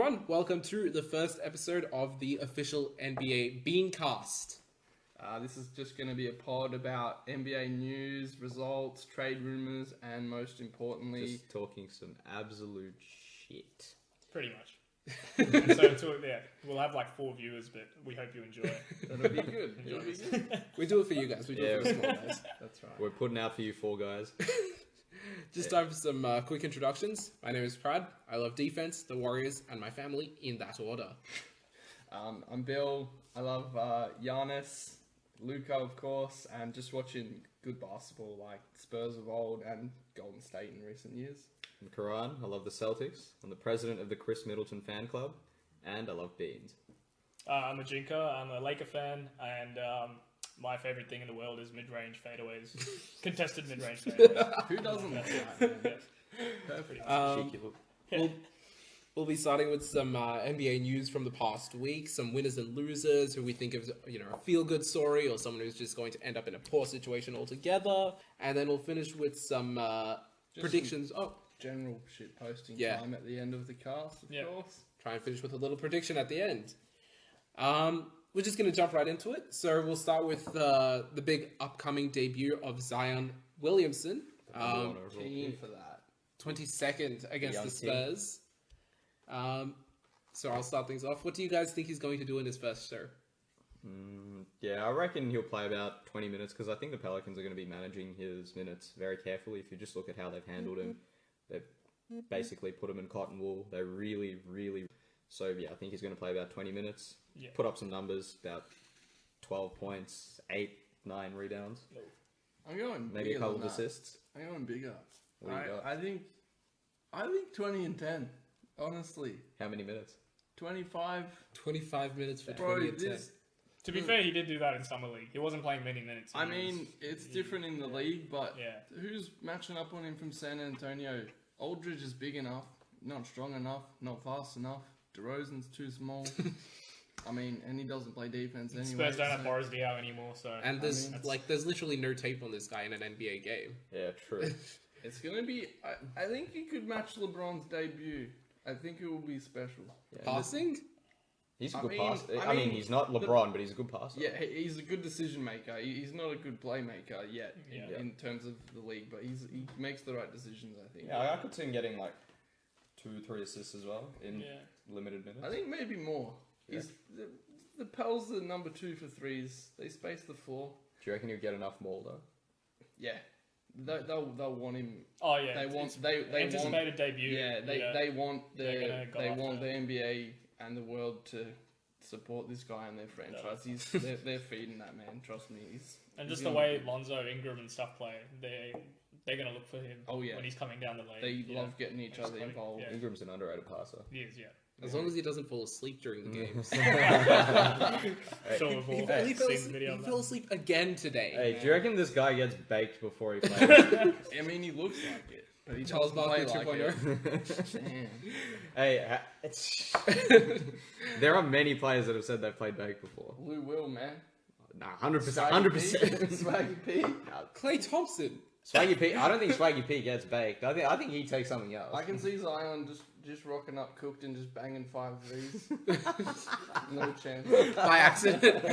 everyone, welcome to the first episode of the official NBA Beancast. This is just going to be a pod about NBA news, results, trade rumors, and most importantly... Just talking some absolute shit. Pretty much. We'll have like 4 viewers, but we hope you enjoy it. That'll be good. It'll be good. We do it for you guys. We do it for the small guys. That's right. We're putting out for you 4 guys. Just time for some quick introductions. My name is Prad. I love defense, the Warriors, and my family in that order. I'm Bill. I love Giannis, Luka, of course, and just watching good basketball like Spurs of old and Golden State in recent years. I'm Karan. I love the Celtics. I'm the president of the Chris Middleton fan club, and I love beans. I'm a Jinka. I'm a Laker fan, and my favourite thing in the world is mid-range fadeaways. Contested mid-range fadeaways. Who doesn't like that, man? Perfect. We'll be starting with some NBA news from the past week, some winners and losers who we think of, a feel-good story or someone who's just going to end up in a poor situation altogether. And then we'll finish with some predictions. General shit posting time at the end of the cast, of course. Try and finish with a little prediction at the end. We're just going to jump right into it. So we'll start with the big upcoming debut of Zion Williamson. Keen for that. 22nd against the Spurs. So I'll start things off. What do you guys think he's going to do in his first show? I reckon he'll play about 20 minutes because I think the Pelicans are going to be managing his minutes very carefully. If you just look at how they've handled him, they've basically put him in cotton wool. They really... So, I think he's going to play about 20 minutes. Yeah. Put up some numbers, about 12 points, 8, 9 rebounds. I'm going maybe a couple of assists. I'm going bigger. What do you got? I think 20 and 10, honestly. How many minutes? 25. 25 minutes for 20 and 10. To be fair, he did do that in Summer League. He wasn't playing many minutes. It's different in the league, but who's matching up on him from San Antonio? Aldridge is big enough, not strong enough, not fast enough. DeRozan's too small. And he doesn't play defense anyway. Spurs don't have Boris Diaw anymore, so... And there's literally no tape on this guy in an NBA game. Yeah, true. It's going to be... I think he could match LeBron's debut. I think it will be special. Yeah. Passing? He's a good passer. He's not LeBron, but he's a good passer. Yeah, he's a good decision maker. He's not a good playmaker yet in terms of the league, but he makes the right decisions, I think. Yeah, I could see him getting 2-3 assists as well in limited minutes. I think maybe more. Yeah. The Pels are number 2 for threes. They space the floor. Do you reckon he'll get enough more though? Yeah, they'll want him. Oh yeah, they anticipated debut. Yeah, they want the NBA and the world to support this guy and their franchise. They're feeding that man. Trust me. Just the way Lonzo, Ingram, and stuff play, they're gonna look for him. When he's coming down the lane. They love getting each other involved. Yeah. Ingram's an underrated passer. He is, As long as he doesn't fall asleep during the games. He fell asleep again today. Hey, do you reckon this guy gets baked before he plays? He looks like it. But he Charles Barkley 2.0. Hey, there are many players that have said they've played baked before. Lou Will, man. Nah, 100%. 100%. Swaggy P. Klay Thompson. Swaggy P. I don't think Swaggy P gets baked. I think he takes something else. I can see Zion just rocking up cooked and just banging 5 threes. No chance. By accident.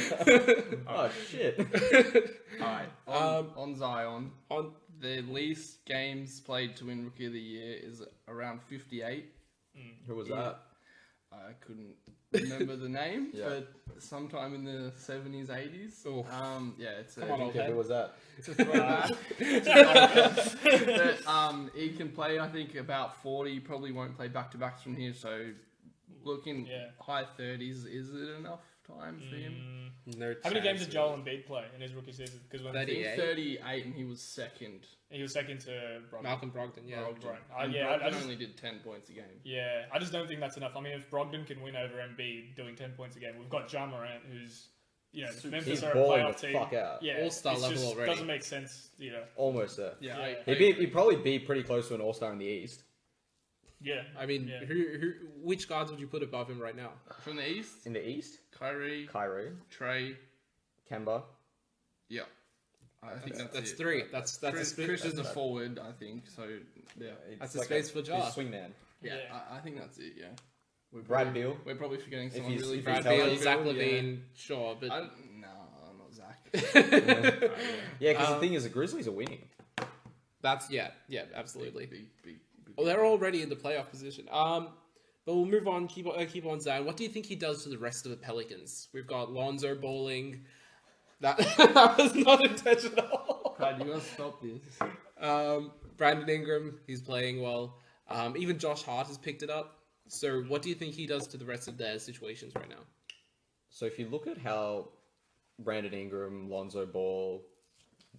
Oh shit. Alright. On Zion. The least games played to win Rookie of the Year is around 58. Who was that? I couldn't remember the name, but sometime in the 70s, 80s. It's Come on, old who was that? It's a throwback. But he can play, I think, about 40. He probably won't play back-to-backs from here, so looking high 30s, is it enough time for him? No. How many games did Joel Embiid play in his rookie season? Because 38, and he was second. He was second to Brogdon. Malcolm Brogdon, yeah. Brogdon only did 10 points a game. Yeah, I just don't think that's enough. If Brogdon can win over Embiid doing 10 points a game, we've got Ja Morant, who's, Memphis are a playoff team. Fuck out. Yeah, all-star level already. Doesn't make sense, Almost there. Yeah. He'd probably be pretty close to an all-star in the East. Yeah. Which guards would you put above him right now? From the East? In the East? Kyrie. Trey. Kemba. Yeah. I think that's it. 3. That's Chris is a forward, I think. So, yeah. That's a space for Ja. Swingman. Yeah. I think that's it, yeah. Brad Beal. We're probably forgetting someone he's- really if Brad he's Beal, healthy, Zach yeah. Levine, sure, but No, I'm not Zach. Yeah, because the thing is, the Grizzlies are winning. that's absolutely. Big. Well, they're already in the playoff position. But we'll move on. Keep on Zion. What do you think he does to the rest of the Pelicans? We've got Lonzo bowling. That was not intentional. Brad, you gotta stop this. Brandon Ingram, he's playing well. Even Josh Hart has picked it up. So, what do you think he does to the rest of their situations right now? So if you look at how Brandon Ingram, Lonzo Ball,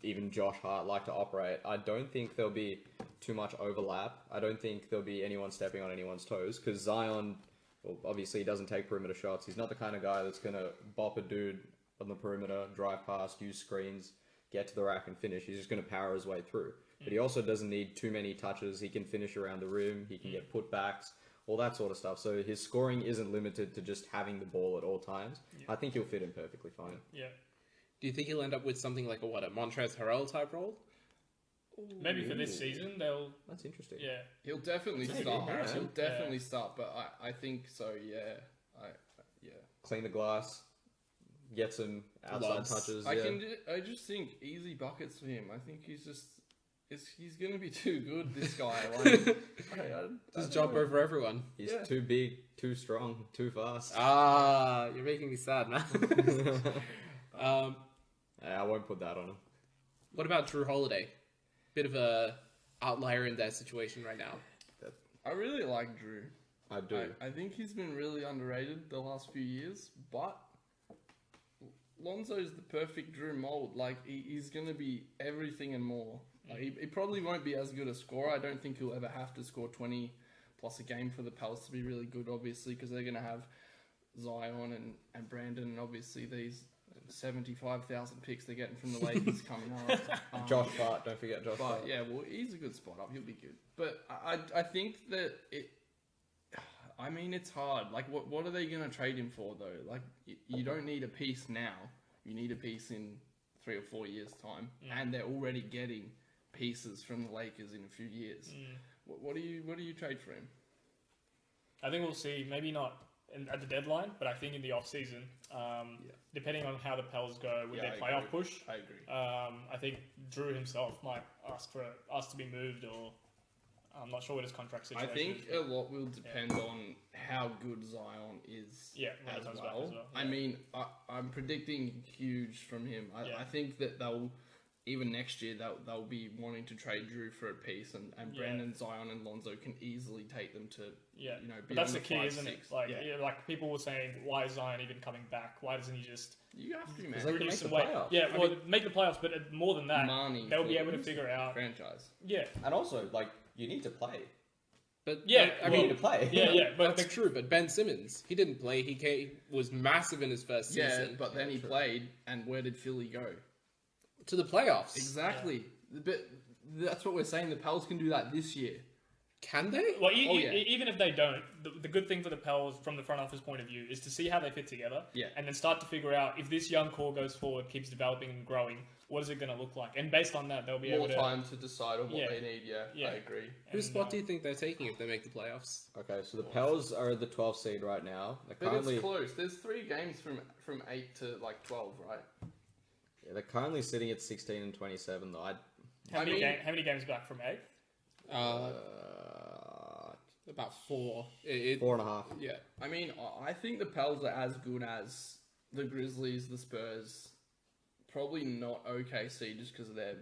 even Josh Hart like to operate, I don't think there'll be too much overlap. I don't think there'll be anyone stepping on anyone's toes, because Zion, well, obviously he doesn't take perimeter shots. He's not the kind of guy that's going to bop a dude on the perimeter, drive past, use screens, get to the rack and finish. He's just going to power his way through. But he also doesn't need too many touches. He can finish around the rim. He can get putbacks, all that sort of stuff. So his scoring isn't limited to just having the ball at all times. Yeah. I think he'll fit in perfectly fine. Yeah. Do you think he'll end up with something like a Montrezl Harrell type role? Maybe for this season they'll. That's interesting. Yeah. He'll definitely Maybe, start. yeah. He'll definitely start, but I think so. Yeah. Clean the glass, get some outside Loves. touches. I just think easy buckets for him. I think he's gonna be too good. This guy, like, Just jump over everyone. He's Yeah. too big, too strong, too fast. You're making me sad, man. I won't put that on him. What about Drew Holiday? Bit of a outlier in that situation right now. I really like Drew. I do. I think he's been really underrated the last few years, but Lonzo's the perfect Drew mold. Like, he's going to be everything and more. Like, he probably won't be as good a scorer. I don't think he'll ever have to score 20 plus a game for the Pels to be really good, obviously, because they're going to have Zion and Brandon, and obviously these 75,000 picks they're getting from the Lakers coming up. Josh Hart, don't forget Josh Hart. But yeah, well, he's a good spot up. He'll be good. But I think that it. I mean, it's hard. Like, what are they going to trade him for, though? Like, you don't need a piece now. You need a piece in 3 or 4 years' time. And they're already getting pieces from the Lakers in a few years. What do you trade for him? I think we'll see. Maybe not at the deadline, but I think in the off season, depending on how the Pels go with their playoff push. I agree. I think Drew himself might ask to be moved, or I'm not sure what his contract situation I think is. a lot will depend on how good Zion is when he as comes well. back as well. I mean, I'm predicting huge from him. I think that they'll, even next year, they'll be wanting to trade Drew for a piece, and Brandon, Zion, and Lonzo can easily take them to, but that's the key, 5, isn't 6. it? Like, like people were saying, why is Zion even coming back? Why doesn't he just You have to, man. They can reduce make some the weight? playoffs. Yeah, make the playoffs, but more than that, Money they'll for be able to the figure out. franchise. Yeah, And also, like, you need to play. But yeah. I You mean, need to play. But that's true. But Ben Simmons, he didn't play. He was massive in his first season. Yeah, but then he played, and where did Philly go? To the playoffs. Exactly. But that's what we're saying. The Pels can do that this year. Can they? Well, Oh, yeah. even if they don't, the good thing for the Pels from the front office point of view is to see how they fit together, and then start to figure out if this young core goes forward, keeps developing and growing, what is it going to look like? And based on that, they'll be able More to time to decide on what Yeah. they need. Yeah, I agree. Whose spot do you think they're taking if they make the playoffs? Okay, so the Pels are the 12th seed right now. They're But currently, it's close. There's 3 games from 8 to like 12, right? they're currently sitting at 16 and 27, though. How many games back from 8th? About 4. 4.5. Yeah. I mean, I think the Pels are as good as the Grizzlies, the Spurs. Probably not OKC just because of their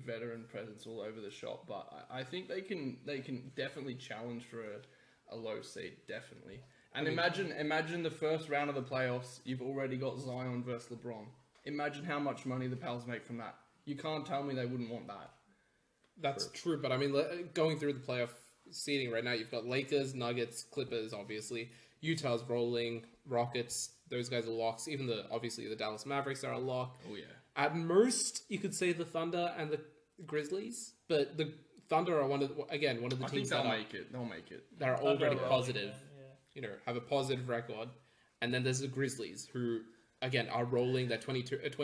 veteran presence all over the shop, but I think they can definitely challenge for a low seed, definitely. And imagine the first round of the playoffs, you've already got Zion versus LeBron. Imagine how much money the Pels make from that. You can't tell me they wouldn't want that. That's true, but I mean, going through the playoff seeding right now, you've got Lakers, Nuggets, Clippers, obviously. Utah's rolling, Rockets, those guys are locks. Even obviously the Dallas Mavericks are a lock. Oh, yeah. At most, you could say the Thunder and the Grizzlies, but the Thunder are one of the I think teams they'll make it. They'll make it. that are Thunder already are positive, yeah. Have a positive record. And then there's the Grizzlies, who, again, are rolling. They're 20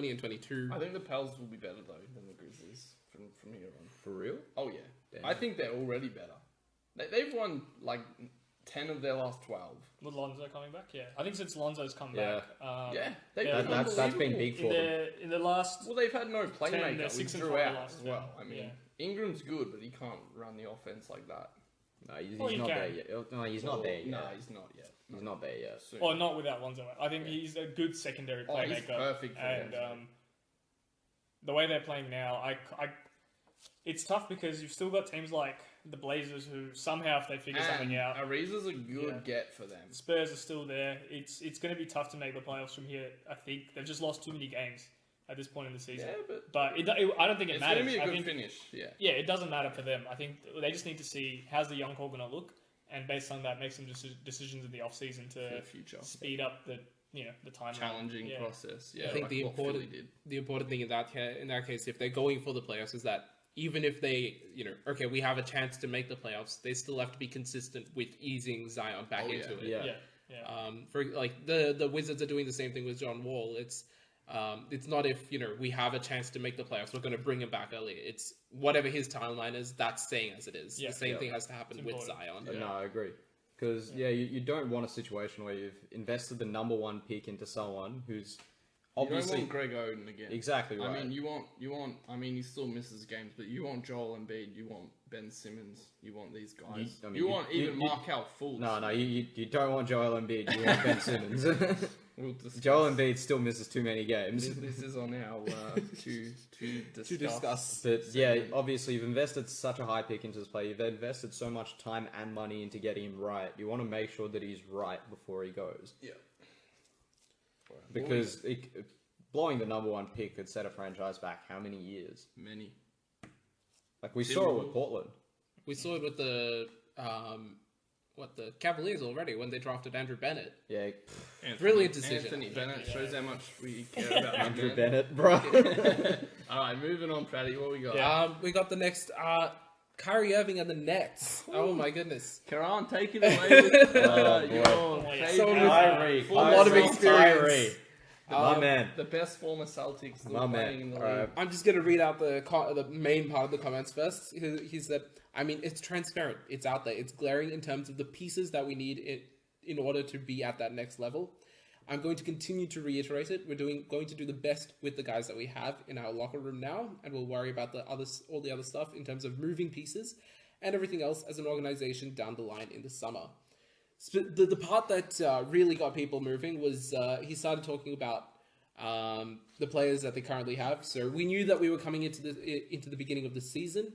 and 22. I think the Pels will be better, though, than the Grizzlies from here on. For real? Oh, yeah. Damn. I think they're already better. They've won, like, 10 of their last 12. With Lonzo coming back, yeah. I think since Lonzo's come Yeah. back, That's been big for them. in the last. Well, they've had no playmaker. they're We 6 and drew 5 out last as well. 10. I mean, Ingram's good, but he can't run the offense like that. No, he's Well, not you there can. yet. No, he's not there yet. No, he's not yet. He's not there yet. Soon. Or not without Lonzo. I think he's a good secondary Oh, playmaker. he's perfect for and them. the way they're playing now, it's tough because you've still got teams like the Blazers who somehow, if they figure something out, Ariza's a good get for them. Spurs are still there. It's going to be tough to make the playoffs from here. I think they've just lost too many games at this point in the season. Yeah, but I don't think it matters. It's going to be a good finish. Yeah, it doesn't matter for them. I think they just need to see how's the young core going to look, and based on that, make some decisions in the off season to future. speed up the timeline. Challenging process. Yeah, I think the important thing in that case, if they're going for the playoffs, is that even if they, we have a chance to make the playoffs, they still have to be consistent with easing Zion back into it. Yeah. For like the Wizards are doing the same thing with John Wall. It's not if we have a chance to make the playoffs, we're going to bring him back early. It's whatever his timeline is, that's staying as it is. The same thing has to happen with Zion. No, I agree. Because you don't want a situation where you've invested the number 1 pick into someone who's obviously you don't want Greg Oden again. Exactly right. I mean, you want. I mean, he still misses games, but you want Joel Embiid, you want Ben Simmons, you want these guys. You want Markelle Fultz. No, you don't want Joel Embiid. You want Ben Simmons. Joel Embiid still misses too many games. This is on our to discuss. But obviously you've invested such a high pick into this player. You've invested so much time and money into getting him right. You want to make sure that he's right before he goes. Yeah. Because blowing the number 1 pick could set a franchise back how many years? Many. Like we saw it with Portland. We saw it with the Cavaliers already when they drafted Andrew Bennett. Yeah. Brilliant decision. Anthony Bennett shows how much we care about Andrew Bennett, bro. Alright, moving on, Paddy. What we got? We got the next Kyrie Irving and the Nets. Oh my goodness. Karan, take it away with Kyrie. A lot of experience. My man. The best former Celtics still playing in the league. I'm just going to read out the main part of the comments first. He said, I mean, it's transparent. It's out there. It's glaring in terms of the pieces that we need in order to be at that next level. I'm going to continue to reiterate it. We're going to do the best with the guys that we have in our locker room now, and we'll worry about all the other stuff in terms of moving pieces and everything else as an organization down the line in the summer. So the part that really got people moving was he started talking about the players that they currently have. So we knew that we were coming into the beginning of the season.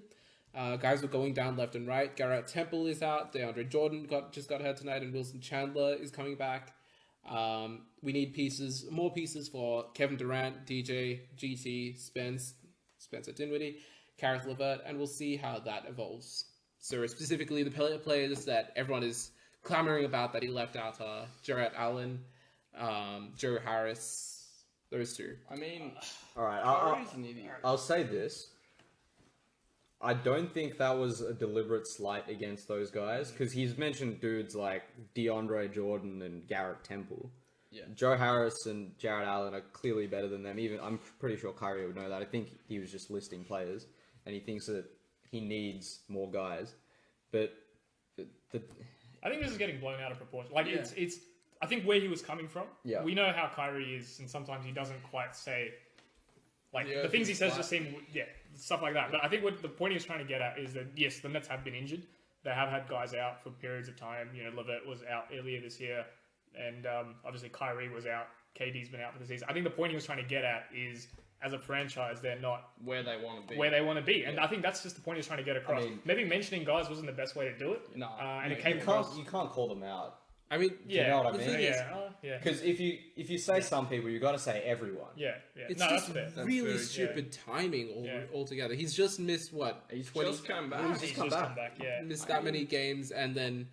Guys were going down left and right. Garrett Temple is out. DeAndre Jordan just got hurt tonight, and Wilson Chandler is coming back. We need more pieces for Kevin Durant, DJ, GT, Spencer Dinwiddie, Karis LeVert, and we'll see how that evolves. So specifically, the players that everyone is clamoring about that he left out are Jarrett Allen, Joe Harris, those two. I mean, all right, Kyrie's an idiot. I'll say this. I don't think that was a deliberate slight against those guys, because he's mentioned dudes like DeAndre Jordan and Garrett Temple. Yeah. Joe Harris and Jarrett Allen are clearly better than them. Even I'm pretty sure Kyrie would know that. I think he was just listing players, and he thinks that he needs more guys. But I think this is getting blown out of proportion. Like it's. I think where he was coming from. Yeah. We know how Kyrie is, and sometimes he doesn't quite say. Like the things he says just seem stuff like that. But I think what the point he was trying to get at is that yes, the Nets have been injured. They have had guys out for periods of time. LeVert was out earlier this year, and obviously Kyrie was out. KD's been out for the season. I think the point he was trying to get at is, as a franchise, they're not where they want to be. And I think that's just the point he was trying to get across. Maybe mentioning guys wasn't the best way to do it. No, and it came across. You can't call them out. I mean, you know what I mean? Yeah. Because if you say some people, you got to say everyone. Yeah. It's just really stupid timing altogether. He's just missed He's just come back. He's just come back. Missed that many games, and then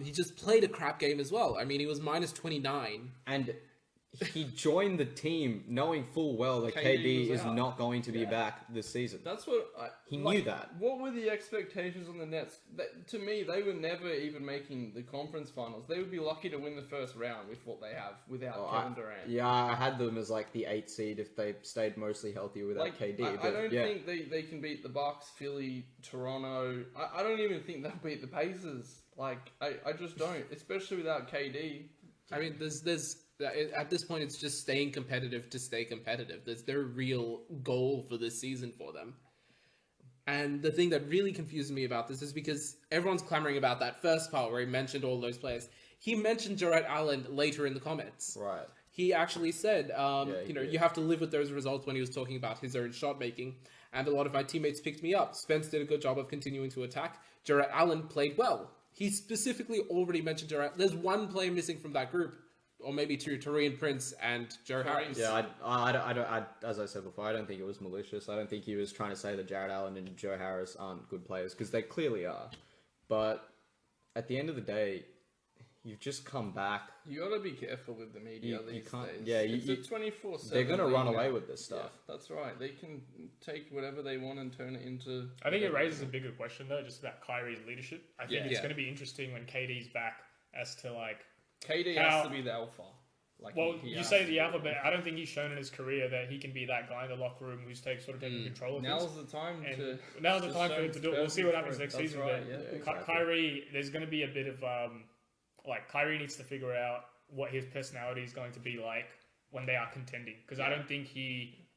he just played a crap game as well. I mean, he was minus 29. And he joined the team knowing full well that KD is not going to be back this season. That's what he knew that. What were the expectations on the Nets? To me, they were never even making the conference finals. They would be lucky to win the first round with what they have without Kevin Durant. Yeah, I had them as like the 8th seed if they stayed mostly healthy without KD. I don't think they can beat the Bucks, Philly, Toronto. I don't even think they'll beat the Pacers. I just don't, especially without KD. I mean, there's at this point, it's just staying competitive to stay competitive. There's their real goal for this season for them. And the thing that really confuses me about this is because everyone's clamoring about that first part where he mentioned all those players. He mentioned Jarrett Allen later in the comments. Right. He actually said, you have to live with those results when he was talking about his own shot making. And a lot of my teammates picked me up. Spence did a good job of continuing to attack. Jarrett Allen played well. He specifically already mentioned Jarrett. There's one player missing from that group. Or maybe two, Taurean Prince and Joe Harris. Yeah, I as I said before, I don't think it was malicious. I don't think he was trying to say that Jarrett Allen and Joe Harris aren't good players, because they clearly are. But at the end of the day, you've just come back. You got to be careful with the media these days. Yeah, it's a 24/7. They're going to run away with this stuff. Yeah, that's right. They can take whatever they want and turn it into... I think it raises a bigger question, though, just about Kyrie's leadership. I think it's going to be interesting when KD's back as to, KD has to be the alpha. You say the alpha, but I don't think he's shown in his career that he can be that guy in the locker room who's taking control of things. Now's the time for him to do it. We'll see what happens next season. Right, exactly. Kyrie, there's going to be a bit of Kyrie needs to figure out what his personality is going to be like when they are contending, because I think he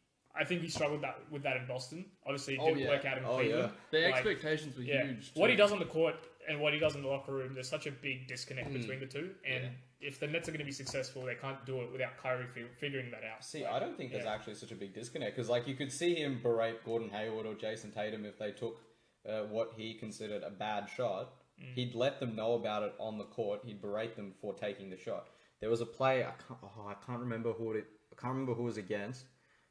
struggled with that in Boston. Obviously, it didn't work out in Cleveland. The expectations were huge. What he does on the court and what he does in the locker room, there's such a big disconnect between the two. And if the Nets are going to be successful, they can't do it without Kyrie figuring that out. See, I don't think there's actually such a big disconnect, because you could see him berate Gordon Hayward or Jason Tatum if they took what he considered a bad shot. He'd let them know about it on the court. He'd berate them for taking the shot. There was a play, I can't remember who it was against,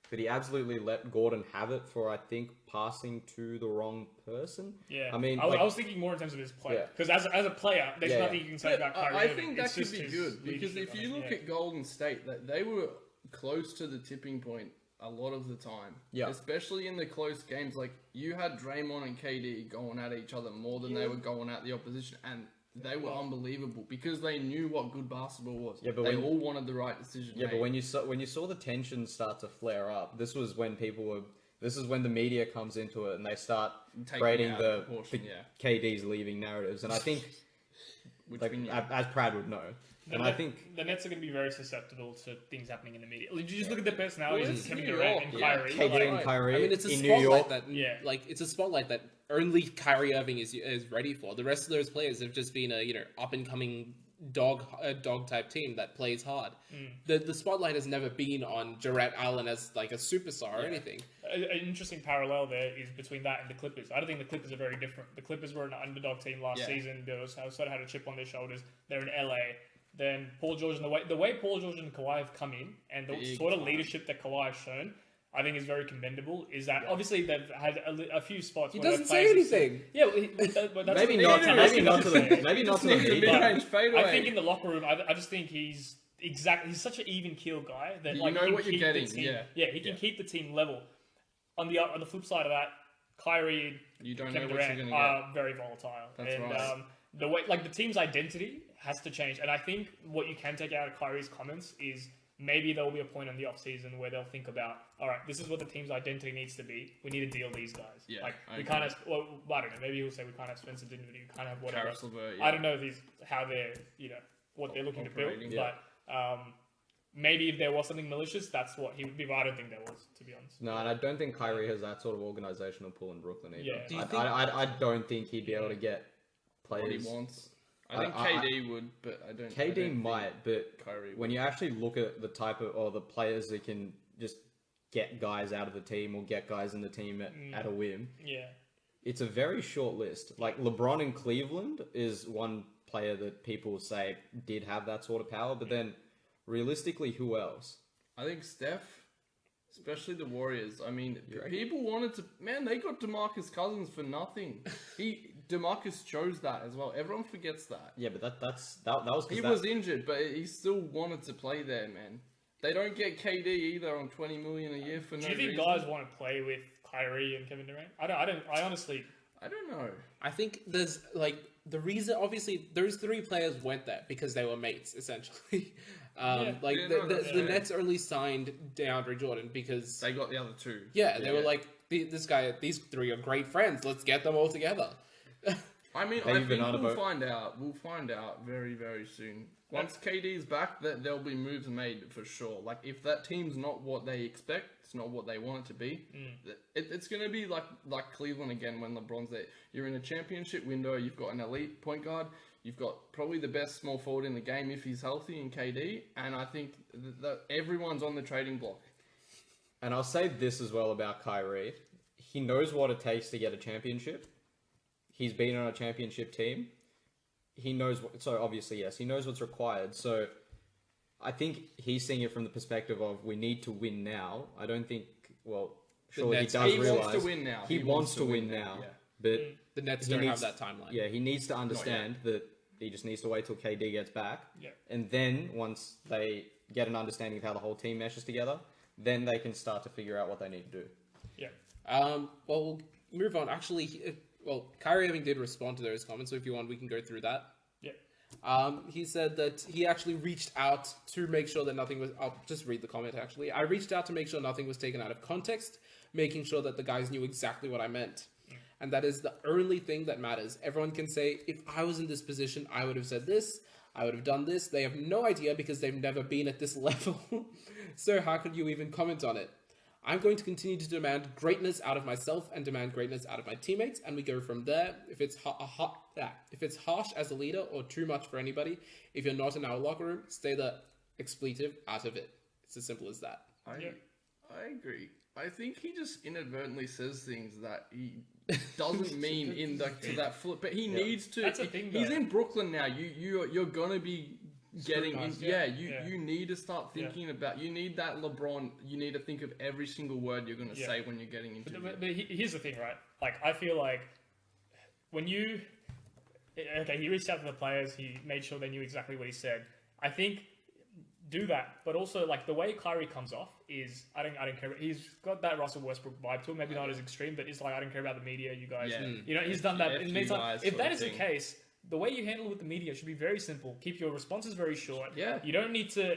but he absolutely let Gordon have it for, I think, passing to the wrong person. Yeah. I mean, I was thinking more in terms of his play. Because as a player, there's nothing you can say about Kyrie. I think that could be good. Because if you look at Golden State, they were close to the tipping point a lot of the time. Yeah. Especially in the close games. You had Draymond and KD going at each other more than they were going at the opposition. And they were unbelievable because they knew what good basketball was. Yeah, but they all wanted the right decision. Yeah, but when you saw the tension start to flare up, this is when the media comes into it and they start creating the KD's leaving narratives. And I think, as Brad would know, I think the Nets are going to be very susceptible to things happening in the media. You just look at the personalities of Kevin Durant and Kyrie. KD and Kyrie. I mean, it's a spotlight that it's a spotlight that only Kyrie Irving is ready for. The rest of those players have just been a up and coming dog type team that plays hard. The spotlight has never been on Jarrett Allen as a superstar or anything. An interesting parallel there is between that and the Clippers. I don't think the Clippers are very different. The Clippers were an underdog team last season. They sort of had a chip on their shoulders. They're in LA. Then Paul George and the way Paul George and Kawhi have come in and the sort of leadership that Kawhi has shown, I think is very commendable. Is that obviously they've had a few spots. He doesn't say anything. But that's maybe not to the media. I think in the locker room, I just think he's such an even keel guy that you know what you're getting. He can keep the team level. On the flip side of that, Kyrie and Kevin Durant are very volatile. That's right. The way the team's identity has to change, and I think what you can take out of Kyrie's comments is maybe there will be a point in the off-season where they'll think about, all right, this is what the team's identity needs to be. We need to deal these guys. Yeah, we can't have. Well, I don't know. Maybe he'll say we can't have Spencer Dinwiddie. We can't have whatever. LeVert, I don't know how they're what they're looking to build, but maybe if there was something malicious, that's what he would be. But I don't think there was, to be honest. No, and I don't think Kyrie has that sort of organizational pull in Brooklyn either. Yeah. I don't think he'd be able to get players what he wants. I think KD would, but I don't. KD might, but Kyrie when you actually look at the type of or the players that can just get guys out of the team or get guys in the team at a whim, it's a very short list. LeBron in Cleveland is one player that people say did have that sort of power, but then realistically, who else? I think Steph. Especially the Warriors. I mean, people wanted to... Man, they got DeMarcus Cousins for nothing. DeMarcus chose that as well. Everyone forgets that. Yeah, but that was... He was injured, but he still wanted to play there, man. They don't get KD either on $20 million a year for no reason. Do you think guys want to play with Kyrie and Kevin Durant? I honestly... I don't know. I think there's, like, the reason... Obviously, those three players went there because they were mates, essentially. The Nets only signed DeAndre Jordan because... They got the other two. Yeah, they were like, these three are great friends. Let's get them all together. I mean, I think we'll find out. We'll find out very, very soon. Once KD's back, there'll be moves made for sure. Like, if that team's not what they expect, it's not what they want it to be, it's going to be like Cleveland again when LeBron's there. You're in a championship window, you've got an elite point guard, you've got probably the best small forward in the game if he's healthy in KD, and I think that everyone's on the trading block. And I'll say this as well about Kyrie. He knows what it takes to get a championship. He's been on a championship team. He knows obviously, yes, he knows what's required. So I think he's seeing it from the perspective of we need to win now. I don't think, surely he does realize... He wants to win now. He wants to win now. Yeah. But the Nets don't have that timeline. Yeah, he needs to understand that he just needs to wait till KD gets back. Yeah. And then once they get an understanding of how the whole team meshes together, then they can start to figure out what they need to do. Yeah. We'll move on. Actually... Kyrie Irving did respond to those comments, so if you want, we can go through that. Yeah. He said that he actually reached out to make sure that nothing was... I'll just read the comment, actually. I reached out to make sure nothing was taken out of context, making sure that the guys knew exactly what I meant. And that is the only thing that matters. Everyone can say, if I was in this position, I would have said this, I would have done this. They have no idea because they've never been at this level. So how could you even comment on it? I'm going to continue to demand greatness out of myself and demand greatness out of my teammates, and we go from there. If it's harsh as a leader or too much for anybody, if you're not in our locker room, stay the expletive out of it. It's as simple as that. I agree. I think he just inadvertently says things that he doesn't mean to that flip, but he needs to. That's a thing, he's in Brooklyn now. You're gonna be getting in, you need to start thinking about, you need that LeBron, you need to think of every single word you're going to say when you're getting into it. But here's the thing, right? Like, I feel like when he reached out to the players, he made sure they knew exactly what he said. I think do that, but also, like, the way Kyrie comes off is, I don't care. He's got that Russell Westbrook vibe to him, maybe not as extreme, but it's like, I don't care about the media, you guys. You know, he's done that. If that is the case, the way you handle it with the media should be very simple. Keep your responses very short. Yeah. You don't need to...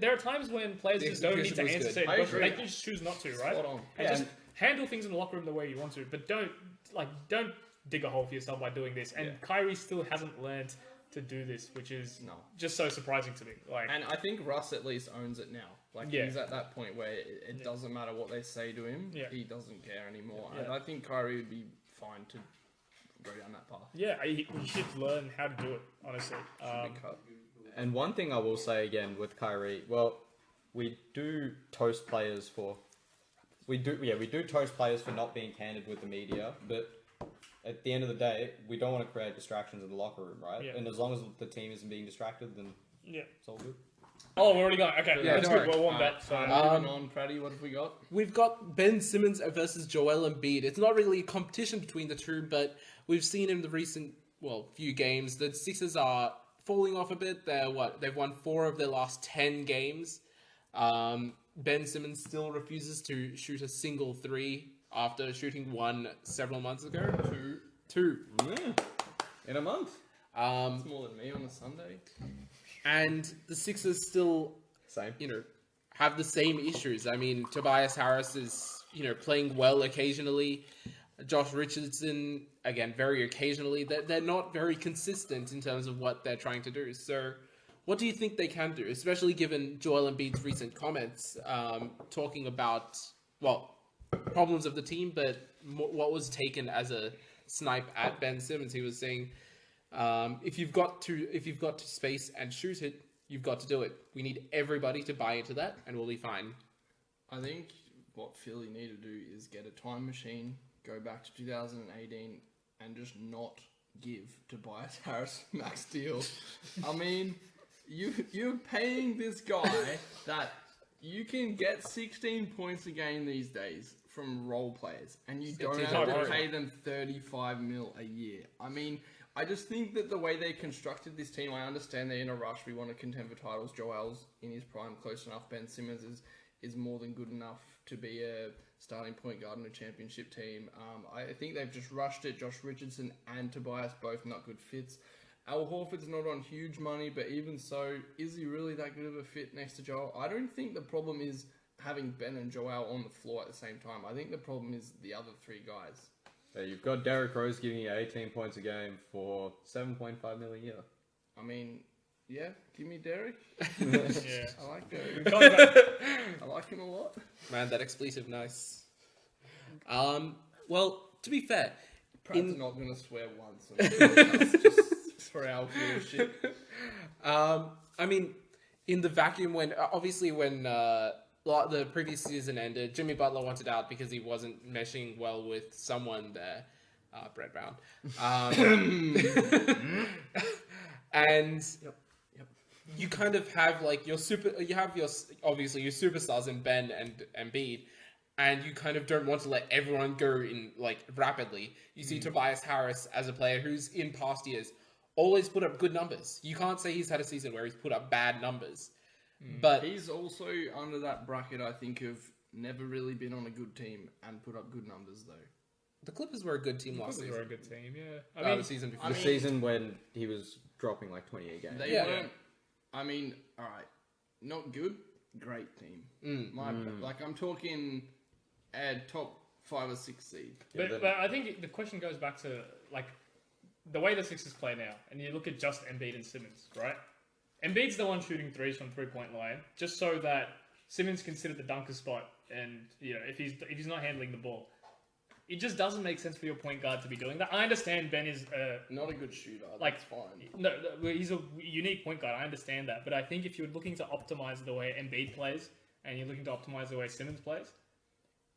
There are times when players just don't need to answer certain questions. They can just choose not to, right? Spot on. And just handle things in the locker room the way you want to. But don't dig a hole for yourself by doing this. And Kyrie still hasn't learned to do this, which is just so surprising to me. And I think Russ at least owns it now. Like, he's at that point where it doesn't matter what they say to him. Yeah. He doesn't care anymore. And I think Kyrie would be fine to go down that path. Yeah, he should learn how to do it, honestly. And one thing I will say again with Kyrie, we do toast players for not being candid with the media, but at the end of the day, we don't want to create distractions in the locker room, right? Yeah. And as long as the team isn't being distracted, then it's all good. Oh, we're already going. Okay, that's good. Well, one bet. So, moving on, Pratty, what have we got? We've got Ben Simmons versus Joel Embiid. It's not really a competition between the two, but we've seen in the recent, few games, the Sixers are falling off a bit. They've won 4 of their last 10 games. Ben Simmons still refuses to shoot a single 3 after shooting 1 several months ago. 2. Yeah. In a month. It's more than me on a Sunday. And the Sixers still, have the same issues. I mean, Tobias Harris is, playing well occasionally. Josh Richardson, again, very occasionally. They're not very consistent in terms of what they're trying to do. So what do you think they can do, especially given Joel Embiid's recent comments talking about, problems of the team, but what was taken as a snipe at Ben Simmons? He was saying, if you've got to space and shoot it, you've got to do it. We need everybody to buy into that, and we'll be fine. I think what Philly need to do is get a time machine, go back to 2018, and just not give Tobias Harris max deal. I mean, you're paying this guy that you can get 16 points a game these days from role players, and you He's don't got have to TJ pay them 35 mil a year. I mean, I just think that the way they constructed this team, I understand they're in a rush. We want to contend for titles. Joel's in his prime, close enough. Ben Simmons is more than good enough to be a starting point guard in a championship team. I think they've just rushed it. Josh Richardson and Tobias, both not good fits. Al Horford's not on huge money, but even so, is he really that good of a fit next to Joel? I don't think the problem is having Ben and Joel on the floor at the same time. I think the problem is the other three guys. You've got Derrick Rose giving you 18 points a game for $7.5 million a year. I mean, yeah, give me Derrick. Yeah. I like Derrick. I like him a lot. Man, that expletive, nice. Well, to be fair, Brad's not going to swear once on the podcast, just for our bullshit. I mean, in the vacuum when the previous season ended, Jimmy Butler wanted out because he wasn't meshing well with someone there, Brett Brown. And you kind of have like obviously your superstars in Ben and Embiid, and you kind of don't want to let everyone go in like rapidly. You see Tobias Harris as a player who's in past years always put up good numbers. You can't say he's had a season where he's put up bad numbers. But he's also under that bracket, I think, of never really been on a good team and put up good numbers, though. the Clippers were a good team last They season. were a good team, yeah. The season before. The season when he was dropping like 28 games. They weren't. I mean, all right, not good, great team. Like I'm talking, top 5 or 6 seed. But I think the question goes back to like the way the Sixers play now, and you look at just Embiid and Simmons, right? Embiid's the one shooting threes from 3-point line, just so that Simmons can sit at the dunker spot, and if he's not handling the ball, it just doesn't make sense for your point guard to be doing that. I understand Ben is Not a good shooter. like That's fine. No, he's a unique point guard. I understand that, but I think if you're looking to optimize the way Embiid plays and you're looking to optimize the way Simmons plays,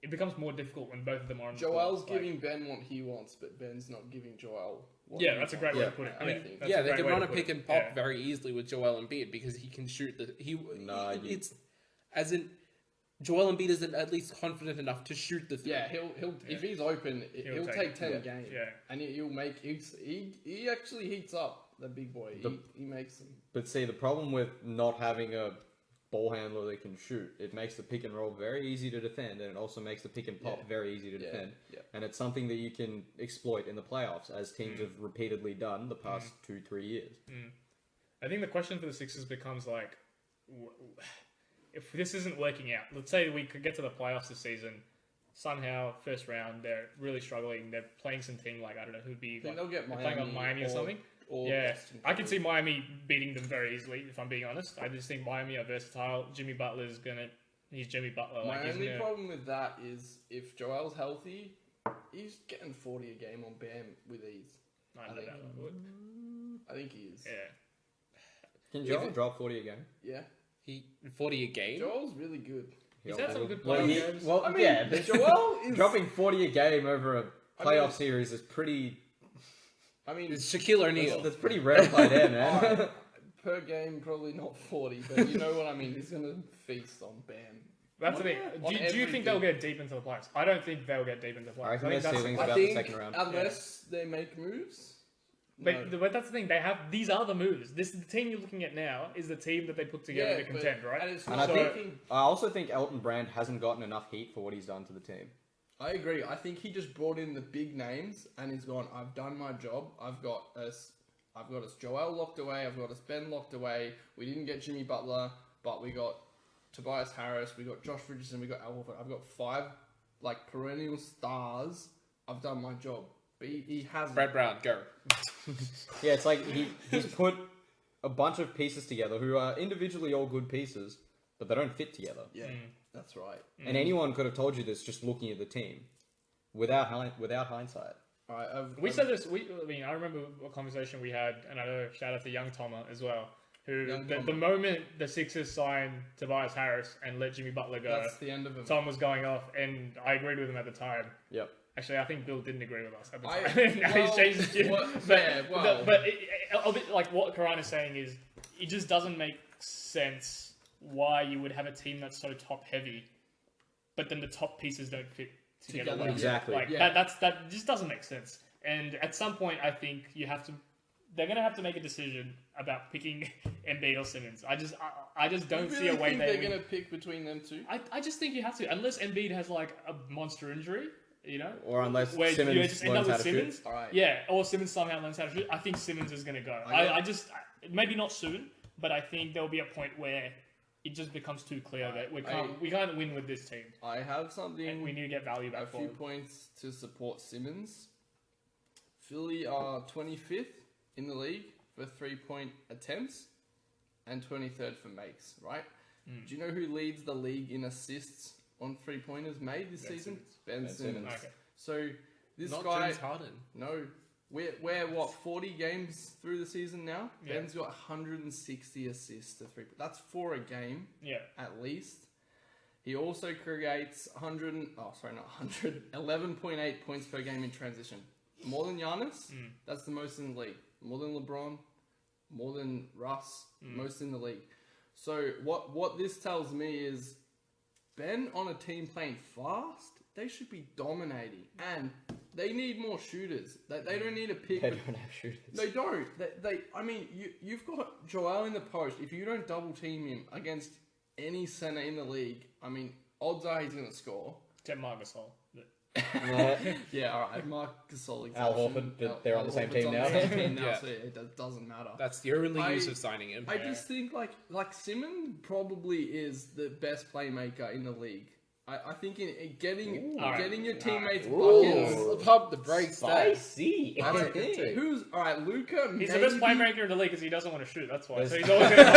it becomes more difficult when both of them are on the Joel's court. giving Ben what he wants, but Ben's not giving Joel what Yeah, he that's a wants. great way to put it. I mean, think. that's a they great can way run to a put pick it. and pop Yeah. very easily with Joel Embiid because he can shoot it's as in Joel Embiid isn't at least confident enough to shoot the three. Yeah, he'll if he's open, he'll take 10 it. games. Yeah. And he'll make he actually heats up the big boy. He makes them. But see, the problem with not having a ball handler that can shoot, it makes the pick and roll very easy to defend, and it also makes the pick and pop very easy to defend. Yeah. And it's something that you can exploit in the playoffs, as teams have repeatedly done the past 2-3 years. I think the question for the Sixers becomes like, if this isn't working out, let's say we could get to the playoffs this season, somehow first round they're really struggling. They're playing some team like I don't know who'd be. Think Like, they'll get they're playing on Miami or something. Or Yeah, Boston. I could see Miami beating them very easily. If I'm being honest, I just think Miami are versatile. Jimmy Butler's he's Jimmy Butler. My he's only problem with that is if Joel's healthy, he's getting 40 a game on Bam with ease. I don't know. I think he is. Yeah. Can Joel drop 40 a game? Yeah. He 40 a game. Joel's really good. He's had some good Well, playoff games. I mean, yeah, but Joel is dropping 40 a game over a playoff series is pretty... I mean, It's Shaquille O'Neal. That's pretty rarefied air, man. alright, per game, probably not 40, but you know what I mean. He's gonna feast on Bam. That's the thing. On Do you everything. think they'll get deep into the playoffs? I don't think they'll get deep into the playoffs. I reckon think their that's ceiling's I about the think second round. unless they make moves. But that's the thing. They have these are the moves. This the team you're looking at now is the team that they put together to contend, right? And I also think Elton Brand hasn't gotten enough heat for what he's done to the team. I agree. I think he just brought in the big names and he's gone, I've done my job. I've got us Joel locked away. I've got us Ben locked away. We didn't get Jimmy Butler, but we got Tobias Harris. We got Josh Richardson. We got Al Horford. I've got 5 perennial stars. I've done my job. But he hasn't. Brett Brown, go. Yeah, it's like he's put a bunch of pieces together who are individually all good pieces, but they don't fit together. Yeah, that's right. And anyone could have told you this just looking at the team, without hindsight. All right, We said this. I remember a conversation we had, and I know shout out to Young Toma as well. Who the moment the Sixers signed Tobias Harris and let Jimmy Butler go, that's the end of him. Tom was going off, and I agreed with him at the time. Yep. Actually, I think Bill didn't agree with us at the time. Now he's changed his tune. But like what Karan is saying is, it just doesn't make sense why you would have a team that's so top heavy, but then the top pieces don't fit to get a win. Exactly. Like that just doesn't make sense. And at some point, I think they're going to have to make a decision about picking Embiid or Simmons. I just don't see a way they're going to pick between them two. I just think you have to, unless Embiid has like a monster injury, you know, or unless where Simmons you just end up with Simmons. Shoot. All right. Yeah, or Simmons somehow learns how to shoot. I think Simmons is going to go. I just maybe not soon, but I think there'll be a point where it just becomes too clear that we can't win with this team. I have something. And we need to get value back. A few points to support Simmons. Philly are 25th in the league for 3-point attempts and 23rd for makes. Right? Do you know who leads the league in assists on 3-pointers made this season? Ben Simmons. Okay. So this Not guy. James Harden. No. We're what, 40 games through the season now? Yeah. Ben's got 160 assists to 3. That's 4 a game. Yeah. At least. He also creates 11.8 points per game in transition. More than Giannis. That's the most in the league. More than LeBron. More than Russ. Most in the league. So what this tells me is Ben on a team playing fast, they should be dominating. And they need more shooters. They don't need a pick. They don't have shooters. They don't. I mean, you've got Joel in the post. If you don't double team him against any center in the league, I mean, odds are he's going to score. Except Marc Gasol. Yeah, all right. Marc Gasol. Al Horford, they're on the same team now. So it doesn't matter. That's the only use of signing him. I just think like Simmons probably is the best playmaker in the league. I think in getting your teammates buckets. Pump the brakes. Spicy. That's a good take. Who's all right? Luka. He's the best playmaker in the league because he doesn't want to shoot. That's why. That's- So he's always going to.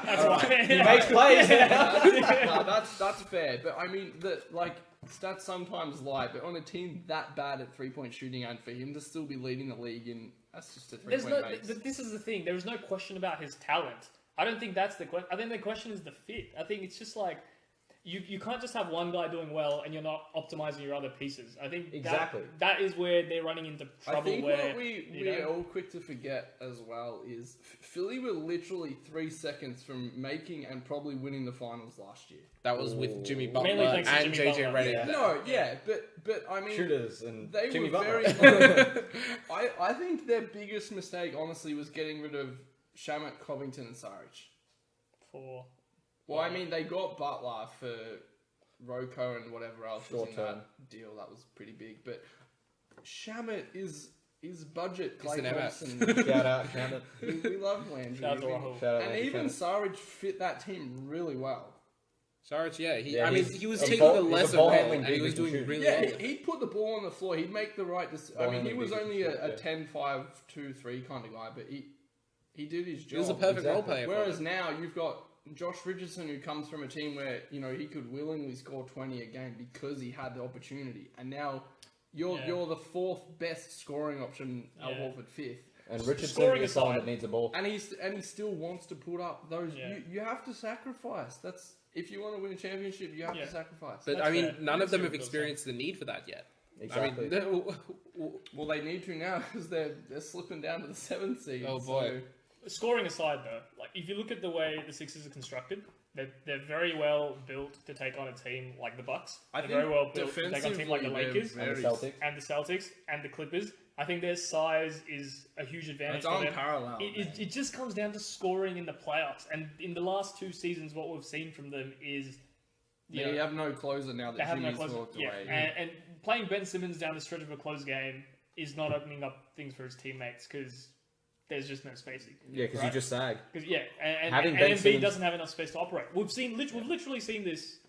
That's why. He makes plays. No, that's fair. But I mean, stats sometimes lie. But on a team that bad at 3-point shooting, and for him to still be leading the league in assist to 3-point makes. This is the thing. There is no question about his talent. I don't think that's the question. I think the question is the fit. I think it's just like you can't just have one guy doing well and you're not optimizing your other pieces. I think Exactly. that is where they're running into trouble. I think where what we're all quick to forget as well is Philly were literally 3 seconds from making and probably winning the finals last year. That was with Jimmy Mainly Butler thanks to and Jimmy JJ Butler. Redick. Yeah. No, yeah, but I mean, Shooters and they Jimmy were Butler. very. I think their biggest mistake, honestly, was getting rid of Shamet, Covington, and Saric. Well, I mean, they got Butler for Rocco and whatever else was in that deal. That was pretty big. But Shamet is budget. He's an Thompson. Shout out, Shannon. We love Landry. Shout out to Rahul. Shout out, And Landry even Shamet. Saric fit that team really well. Saric, yeah. He was he's taking a the ball- lesser he's a ball role handling and he big was who can doing shoot. really Yeah, well. he'd put the ball on the floor. He'd make the right decision. I Ball mean, he handling was big only who can a shoot, 10-5-2-3 kind of guy, but he did his job. He was a perfect role Exactly. player. for Whereas them. now you've got Josh Richardson, who comes from a team where he could willingly score 20 a game because he had the opportunity, and now you're the 4th best scoring option. Al Horford 5th, And Richardson Scoring is someone aside- that needs a ball. and he still wants to put up those. Yeah. You have to sacrifice. That's if you want to win a championship, you have to sacrifice. But That's I mean, fair. none of them have That's experienced the need for that yet. Exactly. I mean, Well, they need to now because they're slipping down to the 7th seed. Oh, boy. Scoring aside, though, like if you look at the way the Sixers are constructed, they're very well built to take on a team like the Bucks. They're very well built to take on a team like the Lakers And the Celtics. and the Celtics and the Clippers. I think their size is a huge advantage. It's for them. unparalleled. It just comes down to scoring in the playoffs, and in the last 2 seasons, what we've seen from them is They have no closer now they that have no Jimmy's close. walked Yeah, away. and playing Ben Simmons down the stretch of a close game is not opening up things for his teammates because there's just no spacing. Yeah, because you just sag. Because and Having Ben Embiid Simmons- doesn't have enough space to operate. We've literally seen this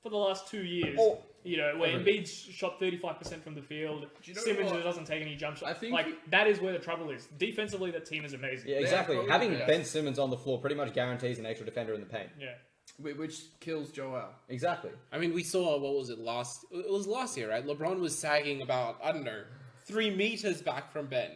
for the last 2 years. Oh. Where Embiid shot 35% from the field, Do you know Simmons what? doesn't take any jump shots. I think that is where the trouble is. Defensively, that team is amazing. Yeah, exactly. probably Having the best. Ben Simmons on the floor pretty much guarantees an extra defender in the paint. Yeah. which kills Joel. Exactly. I mean, we saw, what was it, it was last year, right? LeBron was sagging about, 3 meters back from Ben.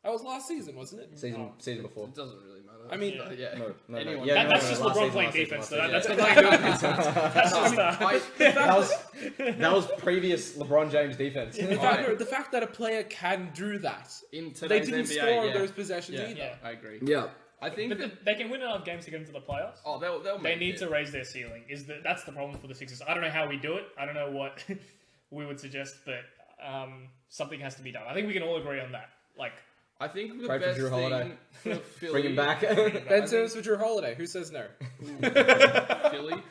That was last season, wasn't it? Season before. It doesn't really matter. I mean, yeah. No. Anyone- Yeah, That's no, just last LeBron season, playing last season, defense. So last that's season, got nothing to do with defense. That's just that was previous LeBron James defense. the fact that a player can do that. In They today's didn't NBA, score on yeah. those possessions Yeah. either. Yeah. I agree. Yeah. I think that, They can win enough games to get into the playoffs. they'll They make need it. to raise their ceiling. That's the problem for the Sixers. I don't know how we do it. I don't know we would suggest that something has to be done. I think we can all agree on that. Like, I think the Trade for best Drew thing Holiday. for Philly... Bring him back. Ben Simmons for Drew Holiday. Who says no? Philly.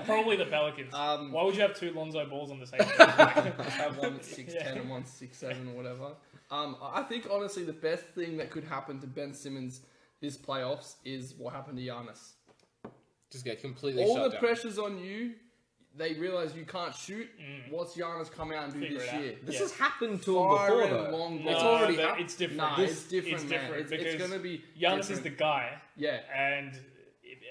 probably the Pelicans. Why would you have 2 Lonzo balls on the same team? Have one that's 6'10 and one 6'7 or whatever. I think, honestly, the best thing that could happen to Ben Simmons this playoffs is what happened to Giannis. Just get completely All shut the down. pressure's on you. They realise you can't shoot. What's Giannis come out and do Figure this it out. year? This Yeah. has happened to him Far before, and though. long No, gone. It's already but happened. it's different. Nah, it's different, It's man. different It's because going to be Giannis different. is the guy, Yeah. and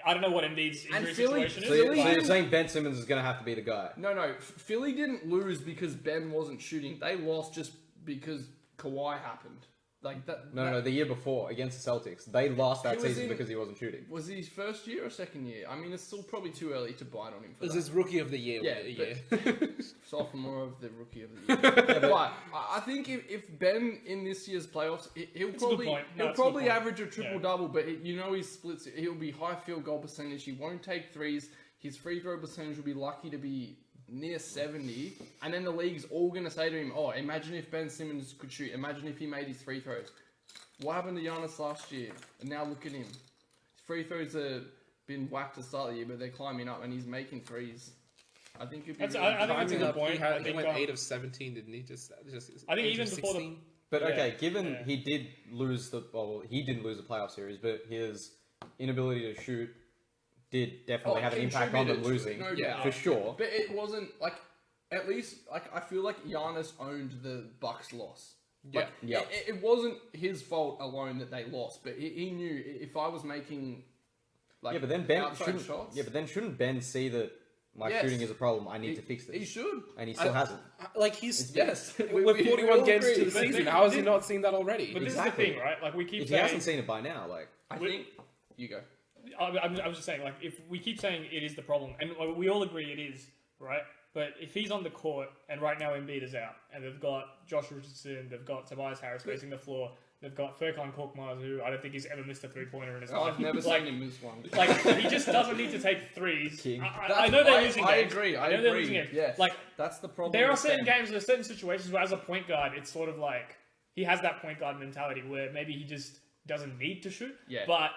I don't know what Embiid's And injury Philly- situation So, is. you're, Philly so you're didn't- saying Ben Simmons is going to have to be the guy? No. Philly didn't lose because Ben wasn't shooting. They lost just because Kawhi happened. Like that. No, the year before against the Celtics, they lost that He was season in- because he wasn't shooting. Was it his first year or second year? I mean, it's still probably too early to bite on him for This that. is rookie of the year. Yeah, year. Sophomore of the rookie of the year. But I think if Ben in this year's playoffs, he'll It's a good probably point. No, he'll it's a good probably point. average a triple double. But he splits it. He'll be high field goal percentage. He won't take threes. His free throw percentage will be lucky to be near 70. And then the league's all going to say to him, "Oh, imagine if Ben Simmons could shoot. Imagine if he made his free throws." What happened to Giannis last year? And now look at him. His free throws have been whacked to start the year, but they're climbing up, and he's making threes. I think it'd be. That's- I think it's a Climbing good up, point. He, had, I he think, went 8 um, of 17, didn't he? Just I think age even of before the 16. But Yeah, okay, given yeah. he did lose he didn't lose the playoff series, but his inability to shoot did definitely have an impact on them contributed to losing, it, no Yeah, doubt. for sure. But it wasn't like, at least like I feel like Giannis owned the Bucks' loss. Like, Yeah. It wasn't his fault alone that they lost, but he knew if I was making like Yeah, but then Ben outside shouldn't. shots. Yeah, but then shouldn't Ben see that my Yes. shooting is a problem? I need to fix He this, should. and he still hasn't. Like he's Yes. We're We 41 all games agree. to the But season. they- How has he they- not seen that already? But Exactly. this is the thing, right? Like we keep If he saying, hasn't seen it by now, like I think you go. I'm just saying, like, if we keep saying it is the problem, and we all agree it is, right? But if he's on the court, and right now Embiid is out, and they've got Josh Richardson, they've got Tobias Harris facing the floor, they've got Furkan Korkmaz, who I don't think he's ever missed a three-pointer in his life. I've never like, seen him miss one. Like, he just doesn't need to take threes. King. I know they're losing I games. agree. I know they're agree. losing games. Yes. Like, That's the problem. there are with certain Ben. games, there's certain situations where as a point guard, it's sort of like, he has that point guard mentality where maybe he just doesn't need to shoot. Yeah. But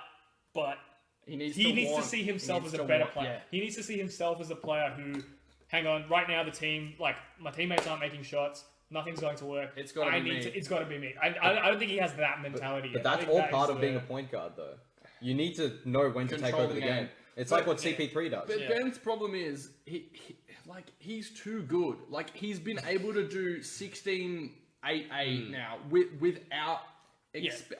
He needs to see himself as a better player. Yeah. He needs to see himself as a player who, hang on, right now the team, like, my teammates aren't making shots, nothing's going to work. It's gotta be me. It's got to be me. I don't think he has that mentality But yet. I that's think all that part is of being the- a point guard, though. You need to know when to take Control over the the game. game. It's But- like what CP3 does. But Yeah. Ben's problem is he's too good. Like he's been able to do 16-8-8 now without.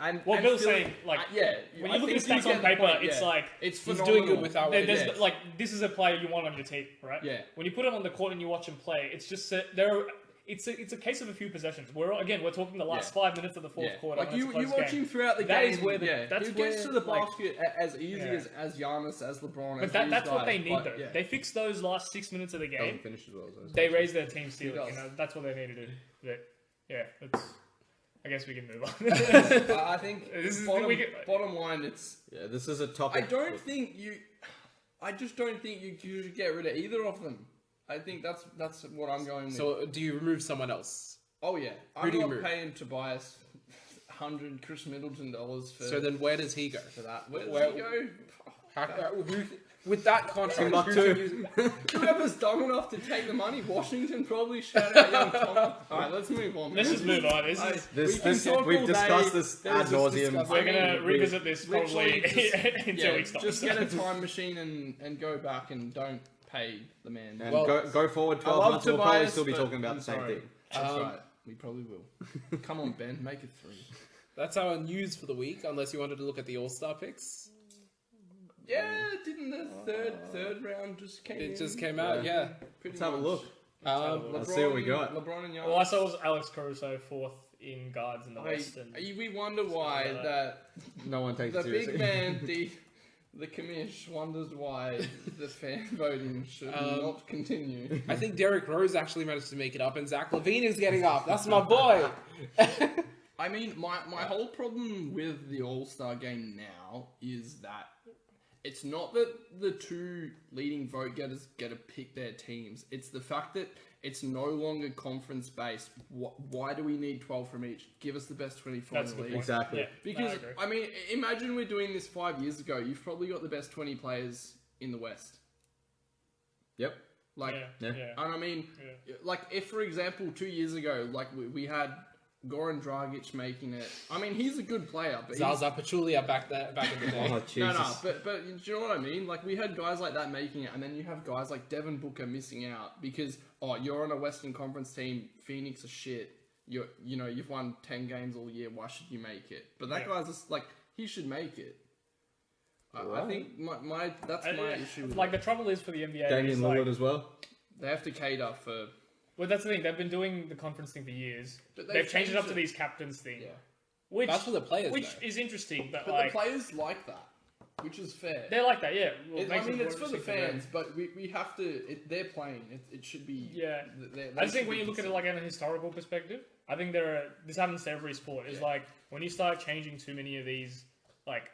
And, What and Bill's feeling- saying, like, yeah, when I you look at think the you stats get on the paper, point, it's yeah. like it's He's phenomenal. doing good without there's Yes. like this is a player you want on your team, right? Yeah. When you put him on the court and you watch him play, it's just there. It's a case of a few possessions. We're talking the last 5 minutes of the fourth quarter. Like when it's you a close watch game. him throughout the That game. is where the- yeah, that's he gets where, to the like- basket as easy Yeah. as Giannis, as LeBron. But as that's these what guys, they need, but, though. yeah. They fix those last 6 minutes of the Doesn't game. finish as well as those. They raise their team ceiling. does. You know, that's what they need to do. But yeah, I guess we can move on. I think This is- bottom, we get- bottom line, it's. Yeah, this is a I topic. just don't think you should get rid of either of them. I think that's what I'm going with. So do you remove someone else? Oh yeah, Who I'm do you not move? paying Tobias $100 Chris Middleton for. So then where does he go? for that, where where- does he go? With that contract, Luck who too. can you- Whoever's dumb enough to take the money, Washington probably. Shout out young Tom. All right, let's move on. Let's just move on. We This, can this, talk we've all discussed day. this There's ad just nauseum. discuss- We're I mean, gonna revisit this literally probably just- in 2 Yeah, weeks' time. just get a time machine and go back and don't pay the man. And Well, go forward I 12 love months, we'll probably Tobias, still be but talking about I'm the same sorry. thing. That's right. We probably will. Come on, Ben, make it 3. That's our news for the week. Unless you wanted to look at the All-Star picks, Yeah, didn't the third round just came in? it just came out. Yeah. Pretty Let's have a much. look. Let's see what we got. LeBron and Giannis. Well, I saw it was Alex Caruso fourth in guards in the West. And we wonder why like that No one takes the it seriously. big man, the commish, wonders why the fan voting should not continue. I think Derrick Rose actually managed to make it up, and Zach LaVine is getting up. That's my boy. I mean, my whole problem with the All-Star game now is that it's not that the two leading vote getters get to pick their teams. It's the fact that it's no longer conference based. Why do we need 12 from each? Give us the best 24 in the league. Exactly. Yeah, Because, I mean, imagine we're doing this 5 years ago. You've probably got the best 20 players in the West. Yep. Like, yeah. and I mean, like, if, for example, 2 years ago, like, we had Goran Dragic making it. I mean, he's a good player, but Zaza Pachulia back in the day. Oh, Jesus. no, but do you know what I mean? Like, we had guys like that making it, and then you have guys like Devin Booker missing out because, you're on a Western Conference team, Phoenix are shit. You've won 10 games all year, why should you make it? But that guy's just, like, he should make it. I think that's my issue with like, the trouble is for the NBA... Damian Lillard as well. They have to cater for... Well, that's the thing. They've been doing the conference thing for years. But They've changed it up to these captains thing. Yeah. Which, That's for the players, Which though. is interesting, but But like... the players like that, which is fair. They're like that, yeah. Well, I mean, it's for the interesting them. fans, but we have to... they're playing. It should be... Yeah. They I just think should when be you look at it like in a historical perspective, I think this happens to every sport. Is like when you start changing too many of these, like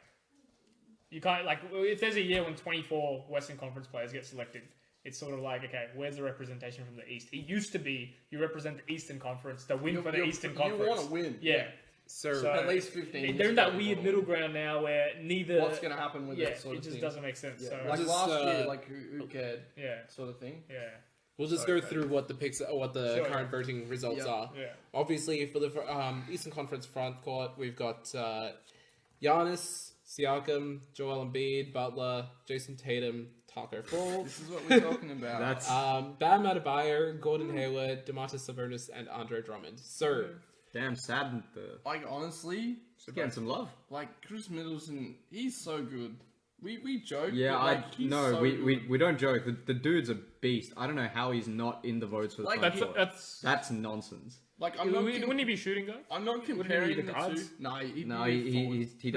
you can't like if there's a year when 24 Western Conference players get selected, it's sort of like, okay, where's the representation from the East? It used to be you represent the Eastern Conference, the win for the Eastern Conference. You want to win. Yeah. So At least 15. They're in that weird middle ground now where neither. What's going to happen with that sort it of just thing? doesn't make sense. Yeah. So Like Just, last year, like who cared? yeah, Sort of thing. yeah. we'll just go through what the Sure, current voting results Yeah. are. Yeah. Obviously, for the Eastern Conference front court, we've got Giannis, Siakam, Joel Embiid, Butler, Jason Tatum, Taco Fall, This is what we're talking about. That's Bam Adebayo, Gordon Hayward, DeMarcus Sabonis, and Andre Drummond. So, damn sad. The like, honestly, getting some love. like Chris Middleton, he's so good. We joke. Yeah, but, like, he's no, so we good. don't joke. The dude's a beast. I don't know how he's not in the votes for the Like, front court. That's nonsense. Like, I'm not. wouldn't he be shooting guard? I'm not Wouldn't he comparing be the the two. guards? No, No, he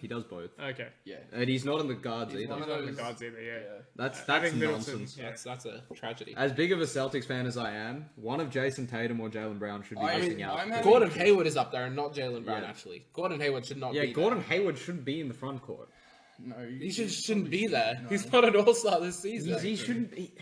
does both, Okay. Yeah. and he's not in the guards He's either. one of Not in the those- guards either. Yeah. That's I that's think Middleton- nonsense. Yeah. that's a tragedy. As big of a Celtics fan as I am, one of Jason Tatum or Jalen Brown should be I missing mean, out. I'm having- Gordon Hayward is up there, and not Jalen Brown, Yeah. actually. Gordon Hayward should not Yeah, be Gordon Hayward shouldn't be in the front court. No, He shouldn't be there. No. He's not an all-star this season. He shouldn't be.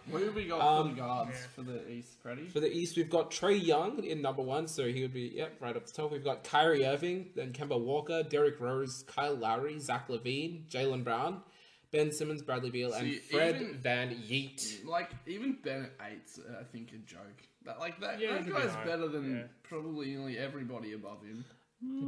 What have we got for the guards for the East, Freddie? For the East, we've got Trae Young in number 1, so he would be, right up the top. We've got Kyrie Irving, then Kemba Walker, Derrick Rose, Kyle Lowry, Zach LaVine, Jalen Brown, Ben Simmons, Bradley Beal, and See, Fred even- Van Yeet. Like, even Bennett 8's, I think, a joke. That Yeah, that he could guy's be high. better than Yeah. probably nearly everybody above him.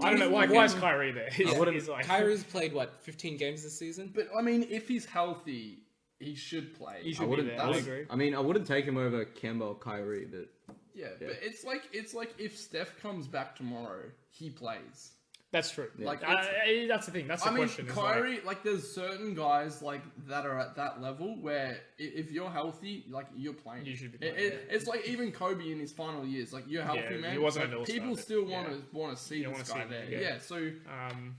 I don't know. Like, why is Kyrie there? He's like, Kyrie's played, 15 games this season? But, I mean, if he's healthy, he should play. He I should be wouldn't. there. I agree. I mean, I wouldn't take him over Kemba or Kyrie, but Yeah, but it's like if Steph comes back tomorrow, he plays. That's true. Like, That's the thing. That's the I mean, question. is Kyrie, like, there's certain guys like that are at that level where if you're healthy, like, you're playing. You should be playing, It's like even Kobe in his final years, like, you're healthy, Yeah, man. he wasn't like, an all-star, people but- still yeah. want to see You this wanna see guy him, there. yeah. Yeah, so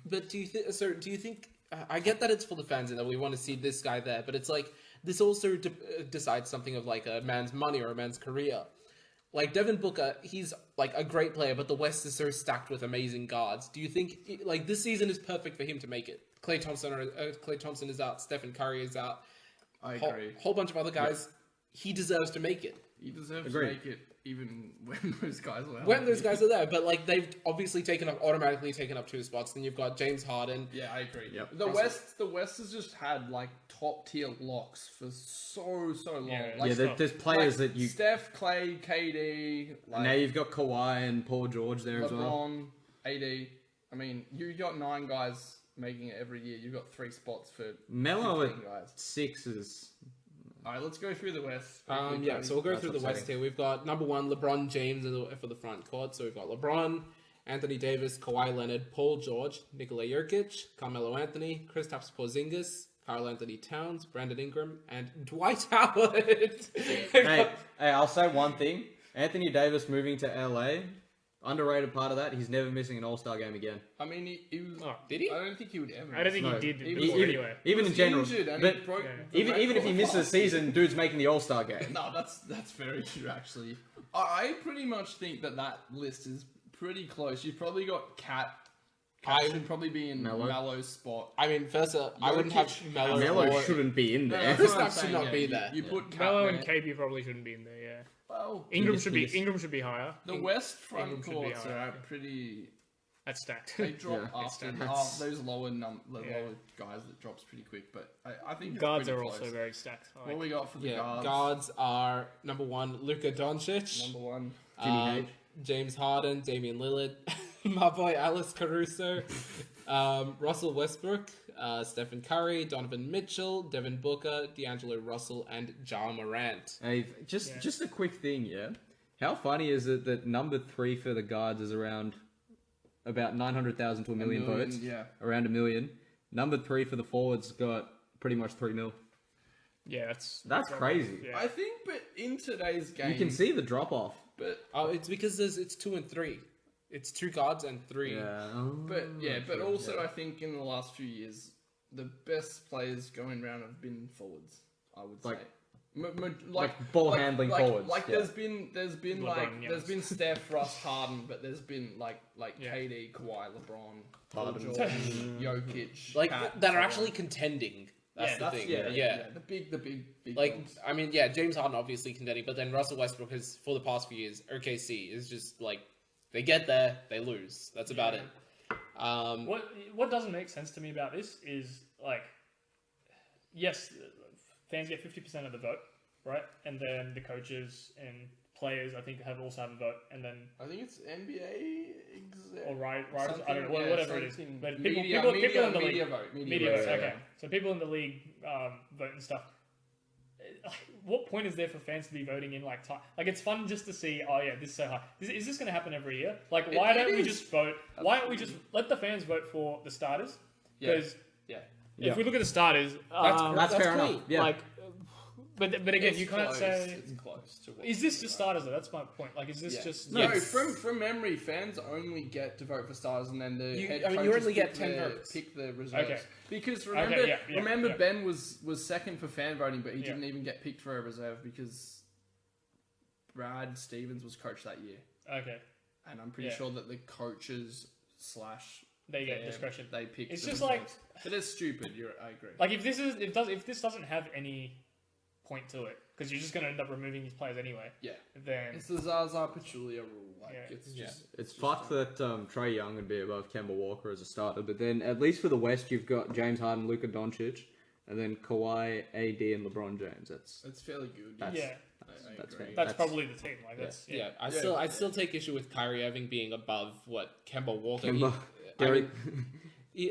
But do you think? I get that it's for the fans and that we want to see this guy there, but it's like this also decides something of like a man's money or a man's career. Like Devin Booker, he's like a great player, but the West is so stacked with amazing guards. Do you think like this season is perfect for him to make it? Klay Thompson is out. Stephen Curry is out. I agree. Whole bunch of other guys. He deserves to make it. He deserves Agreed. to make it even when those guys were When those guys are there, but like they've obviously automatically taken up 2 spots. Then you've got James Harden. Yeah, I agree. Yep. The West has just had like top tier locks for so long. Yeah. Like, yeah, there's players like that you. Steph, Clay, KD, like Now you've got Kawhi and Paul George there as well. LeBron, AD. I mean, you got 9 guys making it every year. You've got 3 spots for Melo 15 at guys. 6 is. All right, let's go through the West. So we'll go That's through the West upsetting. here. We've got number 1, LeBron James for the front court. So we've got LeBron, Anthony Davis, Kawhi Leonard, Paul George, Nikola Jokic, Carmelo Anthony, Kristaps Porzingis, Karl Anthony Towns, Brandon Ingram, and Dwight Howard. Hey, I'll say one thing. Anthony Davis moving to LA, underrated part of that, he's never missing an All-Star game again. I mean, he was. Oh, did he? I don't think he would ever. I don't think No. he did. He before was- anyway. Even in general. Injured and But he broke Yeah. the even if he record misses a last season, dude's making the All-Star game. No, that's very true, actually. I pretty much think that list is pretty close. You've probably got Cat Cat should probably be in Melo's spot. I mean, first, I wouldn't have Melo. Melo shouldn't be in there. Kristaps should not be there. You put Cat Melo there. and KP probably shouldn't be in there. Yeah. Well, Ingram should be higher. the West front Ingram should be courts higher, are yeah. pretty. That's stacked. They drop Yeah. after those lower lower guys that drops pretty quick. But I think Guards it's are pretty also close. very stacked. What we got for the guards? Guards are number 1, Luka Doncic. Number 1. Jimmy James Harden, Damian Lillard, my boy Alice Caruso, Russell Westbrook, Stephen Curry, Donovan Mitchell, Devin Booker, D'Angelo Russell, and Ja Morant. Hey, just a quick thing, yeah. How funny is it that number 3 for the guards is around about 900,000 to a million votes? Yeah. Around 1 million. Number 3 for the forwards got pretty much 3 mil. Yeah, that's crazy. Yeah. I think, but in today's game, You can see the drop off. But Oh, it's because it's 2 and 3. It's 2 guards and 3. but also I think in the last few years, the best players going around have been forwards. I would say. Ball handling forwards. Like yeah. there's been LeBron, like yes. there's been Steph, Russ, Harden, but there's been like Yeah. KD, Kawhi, LeBron, Paul Harden. George, Jokic, Like Kat, that are so on. actually contending. That's the thing. Yeah, the big Like, dogs. I mean, James Harden obviously contending, but then Russell Westbrook has, for the past few years, OKC is just like, they get there, they lose. That's about it. What doesn't make sense to me about this is, like, yes, fans get 50% of the vote, right? And then the coaches and players, I think, also have a vote. And then, I think it's NBA exec. or writers, I don't know, Something, yeah, whatever it is. something. But Media people in the league. media vote. Media vote, vote, okay. So people in the league vote and stuff. What point is there for fans to be voting in like it's fun just to see, oh yeah, this is so high. Is this going to happen every year? Like, why don't we just vote? Why don't we just let the fans vote for the starters? Because if we look at the starters, That's fair clean. enough. Yeah. like, but again, It's you can't close. say. It's close to what Is this just starters though? That's my point. Like, is this just no? Yes. From memory, fans only get to vote for starters, and then the head you coaches only get pick 10 the- votes. Pick the reserves. Okay. Because remember, yeah. Ben was second for fan voting, but he Yeah. didn't even get picked for a reserve because Brad Stevens was coach that year, okay? and I'm pretty Yeah. sure that the coaches / They get discretion. They pick. It's the just like- reserves. But it's stupid. I agree. Like, if this doesn't have any point to it, because you're just going to end up removing these players anyway, yeah, then it's the Zaza Pachulia rule. Like Yeah. it's just It's fucked that Trae Young would be above Kemba Walker as a starter, but then at least for the West, you've got James Harden, Luka Doncic, and then Kawhi, AD, and LeBron James. it's fairly good. That's- yeah, I that's agree. fair. that's probably the team. Like, that's I still take issue with Kyrie Irving being above what Kemba Walker. Kemba, I Derek. mean,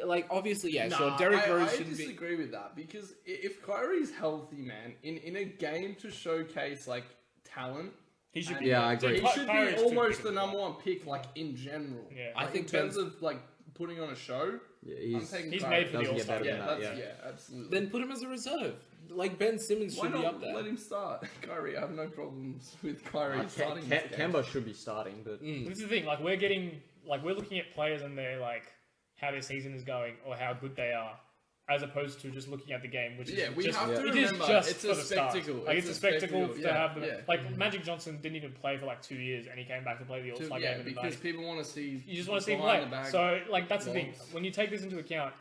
like obviously, Nah, sure. Derrick Rose I shouldn't be. disagree with that because if Kyrie's healthy, man, in a game to showcase like talent, he should and be. Yeah, I agree. he should Kyrie's be too almost big the of a number one pick, like in general. Yeah. Like, I think in terms of like putting on a show, Yeah, I'm taking He's Kyrie. made for the Doesn't get All-Star better game. than that, That's, yeah. yeah, absolutely. Then put him as a reserve. Like Ben Simmons Why should be not up there. let him start? Kyrie, I have no problems with Kyrie starting. this game. Kemba should be starting, but This is the thing. Like, we're looking at players and they're like how their season is going or how good they are, as opposed to just looking at the game, which is we just, have to it is remember, just it's for a the start. spectacle. Like, it's a spectacle to yeah, have them. yeah. Like, Magic Johnson didn't even play for like 2 years, and he came back to play the All-Star game in the because 90s. people want to see. You just want to see him behind play. the bag So, like, that's the thing. lobs. When you take this into account,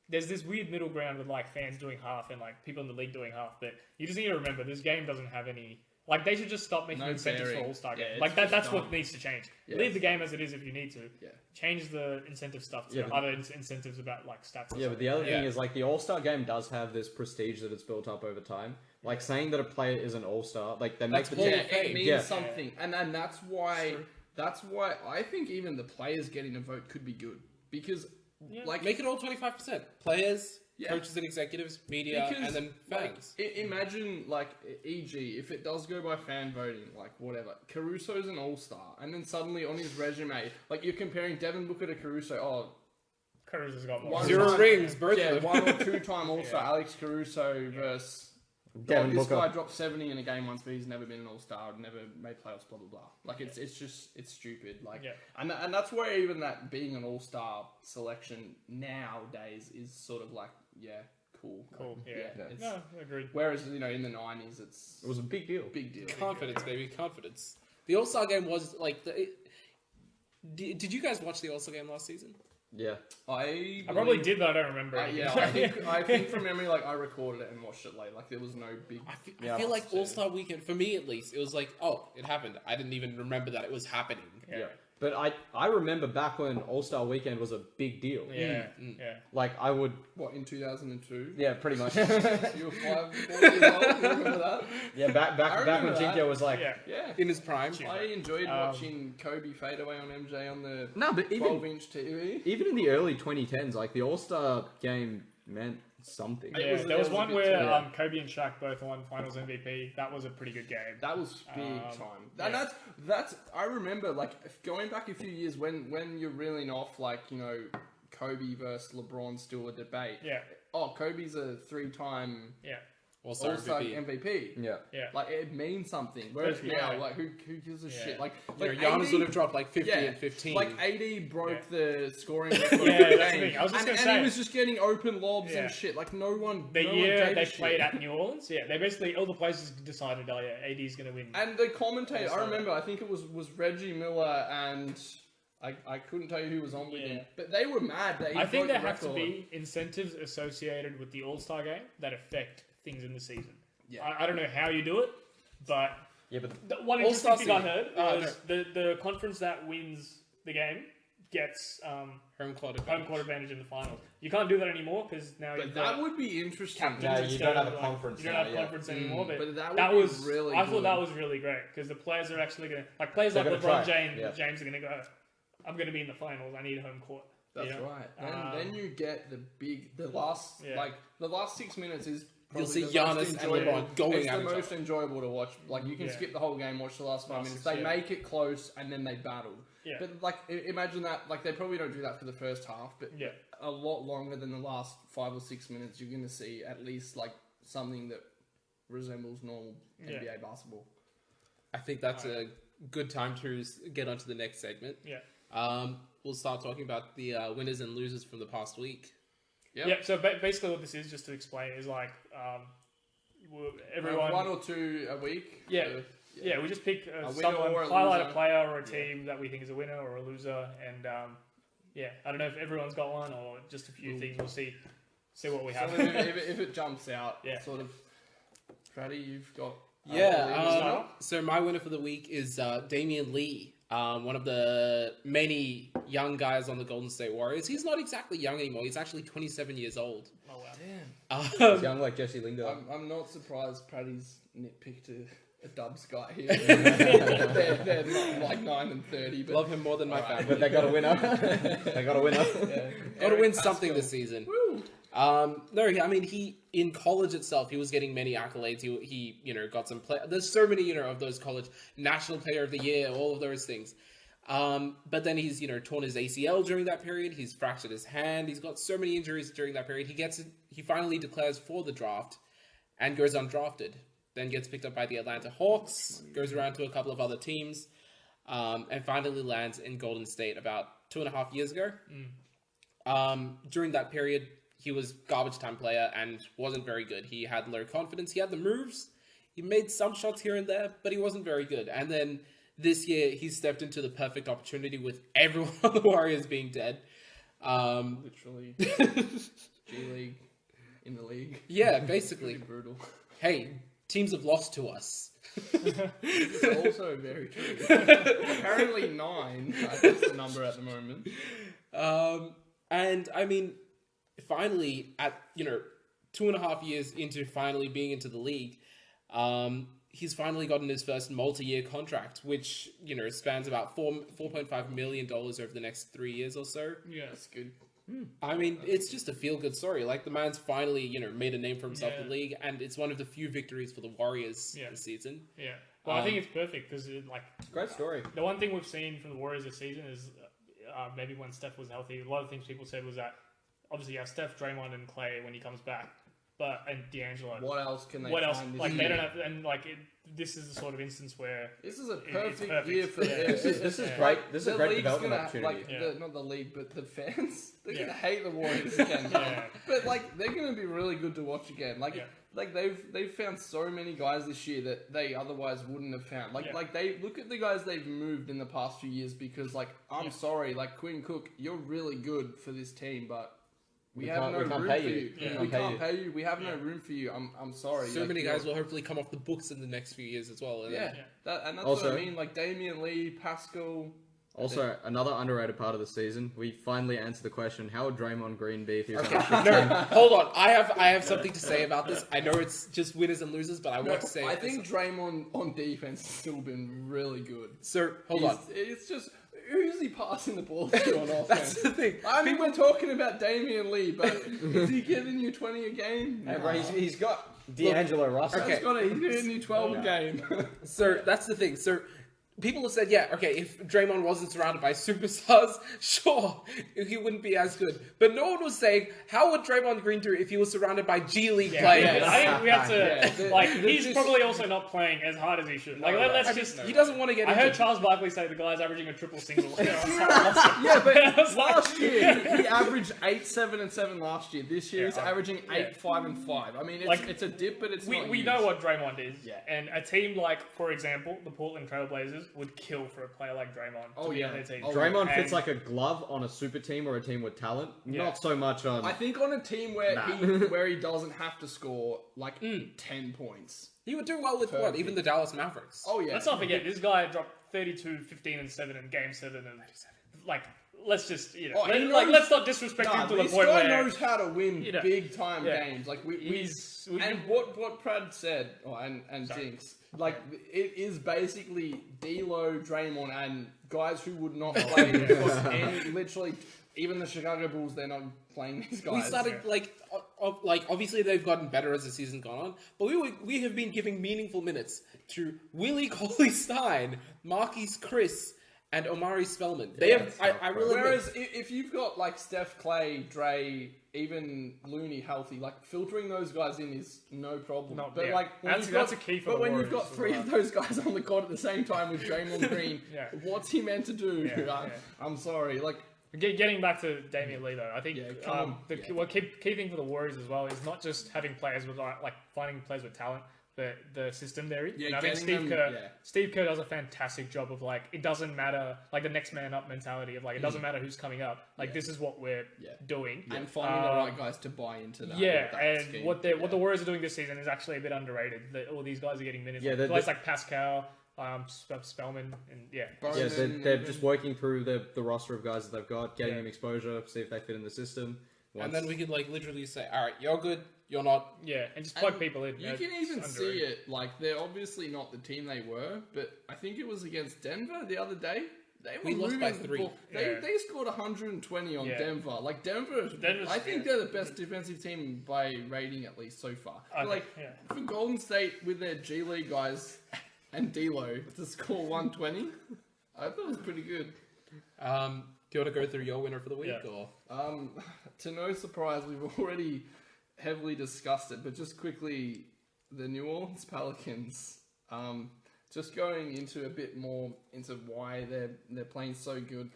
there's this weird middle ground with like fans doing half and like people in the league doing half. But you just need to remember, this game doesn't have any. Like, they should just stop making No incentives bearing. for All-Star Yeah, games. it's Like, just that's what dumb. needs to change. Yeah. Leave the game as it is if you need to. Yeah. Change the incentive stuff to Yeah, but- other incentives about like stats. Or yeah, but the something. other thing Yeah. is like the All-Star game does have this prestige that it's built up over time. Like saying that a player is an All-Star, like they make That's the Hall team. of Fame. It means Yeah. something, and that's why I think even the players getting a vote could be good because like Make it all 25%. Players, Yeah. coaches and executives, media, because, and then fans. imagine like e.g. if it does go by fan voting, like whatever, Caruso's an all-star, and then suddenly on his resume, like you're comparing Devin Booker to Caruso. Oh, Caruso's got more. one Zero time- rings, both yeah, of them. 1 or 2 time all-star. Alex Caruso versus. Devin this Booker. guy dropped 70 in a game once, but he's never been an all-star, never made playoffs, blah blah blah. Like it's stupid. Like, Yeah. and that's where even that being an all-star selection nowadays is sort of like cool. Cool. Like, Yeah. it's- No, I agreed. Whereas in the 90s, it's It was a big deal. big deal. Confidence, baby, confidence. The All-Star game was like... Did you guys watch the All-Star game last season? Yeah. I probably did, but I don't remember. I think from memory, like I recorded it and watched it late. Like there was no big. I feel like All-Star Weekend, for me at least, it was like, oh, it happened. I didn't even remember that it was happening. Yeah. But I remember back when All-Star Weekend was a big deal. Yeah. Like, I would... What, in 2002? Yeah, pretty much. You were 4 years old, you remember that? Yeah, back when Jinko was like... Yeah. In his prime. I enjoyed watching Kobe fade away on MJ on the but 12-inch TV. Even in the early 2010s, like, the All-Star game meant something. Yeah, there was one where Kobe and Shaq both won Finals MVP. That was a pretty good game. That was big time. And that's I remember like going back a few years when you're reeling off like, you know, Kobe versus LeBron still a debate. Yeah. Oh, Kobe's a 3-time All-Star MVP. Yeah. Like it means something. Whereas now, like who gives a shit? Like Giannis would have dropped like 50 and 15. Like AD broke the scoring record. That's the thing. I was just gonna say, and he was just getting open lobs and shit. Like no one. The year they played at New Orleans, they basically all the players just decided, AD's gonna win. And the commentator, I remember, I think it was Reggie Miller and. I couldn't tell you who was on with him, but they were mad that he I think broke there the have to record. be incentives associated with the All-Star game that affect things in the season. Yeah. I don't know how you do it, but one interesting thing I heard was the conference that wins the game gets home court advantage in the finals. You can't do that anymore because now that would be interesting. No, you don't have a conference. You don't have a conference anymore, but that was really. I thought that was really great because the players are actually going to players like LeBron James are going to go. I'm going to be in the finals. I need home court. That's right. And then you get the last 6 minutes is. You'll see Giannis and LeBron going It's at the each most enjoyable to watch. Like you can skip the whole game, watch the last 5 minutes. They make it close and then they battle. Yeah. But like imagine that. Like they probably don't do that for the first half, but a lot longer than the last 5 or 6 minutes. You're going to see at least like something that resembles normal NBA basketball. I think that's a good time to get onto the next segment. Yeah. We'll start talking about the winners and losers from the past week. Yep. Yeah. So basically, what this is, just to explain, is like everyone 1 or 2 a week. Yeah, we just pick someone, highlight a player or a team that we think is a winner or a loser, and I don't know if everyone's got one or just a few things. We'll see what we have. So if it jumps out, sort of. Freddy, you've got. So my winner for the week is Damian Lee. One of the many young guys on the Golden State Warriors. He's not exactly young anymore. He's actually 27 years old. Oh, wow. Damn. He's young like Jesse Lingard. I'm not surprised Paddy's nitpicked a Dubs guy here. they're not like 9 and 30. But love him more than my family. But they got a winner. Got to win something this season. Woo. He in college itself, he was getting many accolades. He got some play. There's so many, of those college National Player of the Year, all of those things. But then he's, torn his ACL during that period. He's fractured his hand. He's got so many injuries during that period. He finally declares for the draft and goes undrafted. Then gets picked up by the Atlanta Hawks, goes around to a couple of other teams, and finally lands in Golden State about 2.5 years ago. During that period, he was garbage time player and wasn't very good. He had low confidence. He had the moves. He made some shots here and there, but he wasn't very good. And then this year, he stepped into the perfect opportunity with everyone on the Warriors being dead. Literally. G League in the league. Yeah, basically. Pretty brutal. Hey, teams have lost to us. This is also very true. Apparently 9. That's the number at the moment. And I mean, finally, at 2.5 years into finally being into the league, he's finally gotten his first multi-year contract, which spans about $4.5 million over the next 3 years or so. Yeah, that's good. I mean, it's just a feel-good story. Like the man's finally made a name for himself in the league, and it's one of the few victories for the Warriors this season. Yeah, well, I think it's perfect because great story. The one thing we've seen from the Warriors this season is maybe when Steph was healthy, a lot of things people said was that obviously you have Steph, Draymond, and Clay when he comes back, and D'Angelo. What else can they? What else? Find Like they don't have, and this is the sort of instance where this is a perfect year for this is great. This is a great development opportunity. Not the league, but the fans. They're gonna hate the Warriors again. But they're gonna be really good to watch again. like they've found so many guys this year that they otherwise wouldn't have found. Like they look at the guys they've moved in the past few years because I'm sorry, like Quinn Cook, you're really good for this team, but we have no room for you. We can't pay you. We have no room for you. I'm sorry. So many guys will hopefully come off the books in the next few years as well. And that's also, what I mean. Like Damian Lee, Pascal. Also, another underrated part of the season, we finally answered the question: how would Draymond Green be if he was no, hold on. I have something to say about this. I know it's just winners and losers, but I want to say I think Draymond on defense has still been really good. So hold on. It's just who's he passing the ball to on offense? That's the thing. I mean, we're talking about Damian Lee, but is he giving you 20 a game? Hey, bro, he's got D'Angelo Russell. Okay. He's giving you 12 a game. So that's the thing. So people have said, if Draymond wasn't surrounded by superstars, sure, he wouldn't be as good. But no one was saying, how would Draymond Green do if he was surrounded by G League players? I think we have to, he's probably also not playing as hard as he should. He doesn't want to get I heard Charles Barkley say the guy's averaging a triple single. But last year, he averaged 8, 7, and 7 last year. This year, he's averaging 8, 5, and 5. I mean, it's a dip, but it's not we know what Draymond is. Yeah. And a team like, for example, the Portland Trailblazers would kill for a player like Draymond to be on their team. Draymond fits like a glove on a super team or a team with talent. Not so much on... I think on a team where he doesn't have to score like 10 points. He would do well with what? Even the Dallas Mavericks. Oh yeah. Let's not forget, this guy dropped 32, 15, and 7 in Game 7 and let's just let's not disrespect him to the point where this guy knows how to win big time games. Like what Prad said, and Jinx, like it is basically D'Lo, Draymond, and guys who would not play literally. Even the Chicago Bulls, they're not playing these guys. We started obviously they've gotten better as the season's gone on, but we have been giving meaningful minutes to Willie Cauley-Stein, Marquise Chris, and Omari Spellman. Whereas if you've got like Steph, Clay, Dre, even Looney healthy, like filtering those guys in is no problem. That's a key for the Warriors. But when you've got 3 of those guys on the court at the same time with Draymond Green, what's he meant to do? I'm sorry, Getting back to Damian Lee though, I think the key thing for the Warriors as well is not just having players with finding players with talent, but the system they're in. I think Steve Kerr does a fantastic job of it doesn't matter, the next man up mentality of it doesn't matter who's coming up. This is what we're doing, and finding the right guys to buy into that. And what the Warriors are doing this season is actually a bit underrated. All these guys are getting minutes. Guys like Pascal. Spellman and they're just working through the roster of guys that they've got, getting them exposure, see if they fit in the system. And then we could literally say, all right, you're good, you're not. And just plug people in. You can even see it. They're obviously not the team they were, but I think it was against Denver the other day. We lost by 3. They scored 120 on Denver. Denver, I think they're the best defensive team by rating at least so far. For Golden State with their G League guys. And D'Lo to score 120. I thought it was pretty good. Do you want to go through your winner for the week? Or to no surprise, we've already heavily discussed it, but just quickly, the New Orleans Pelicans. Just going into a bit more into why they're playing so good.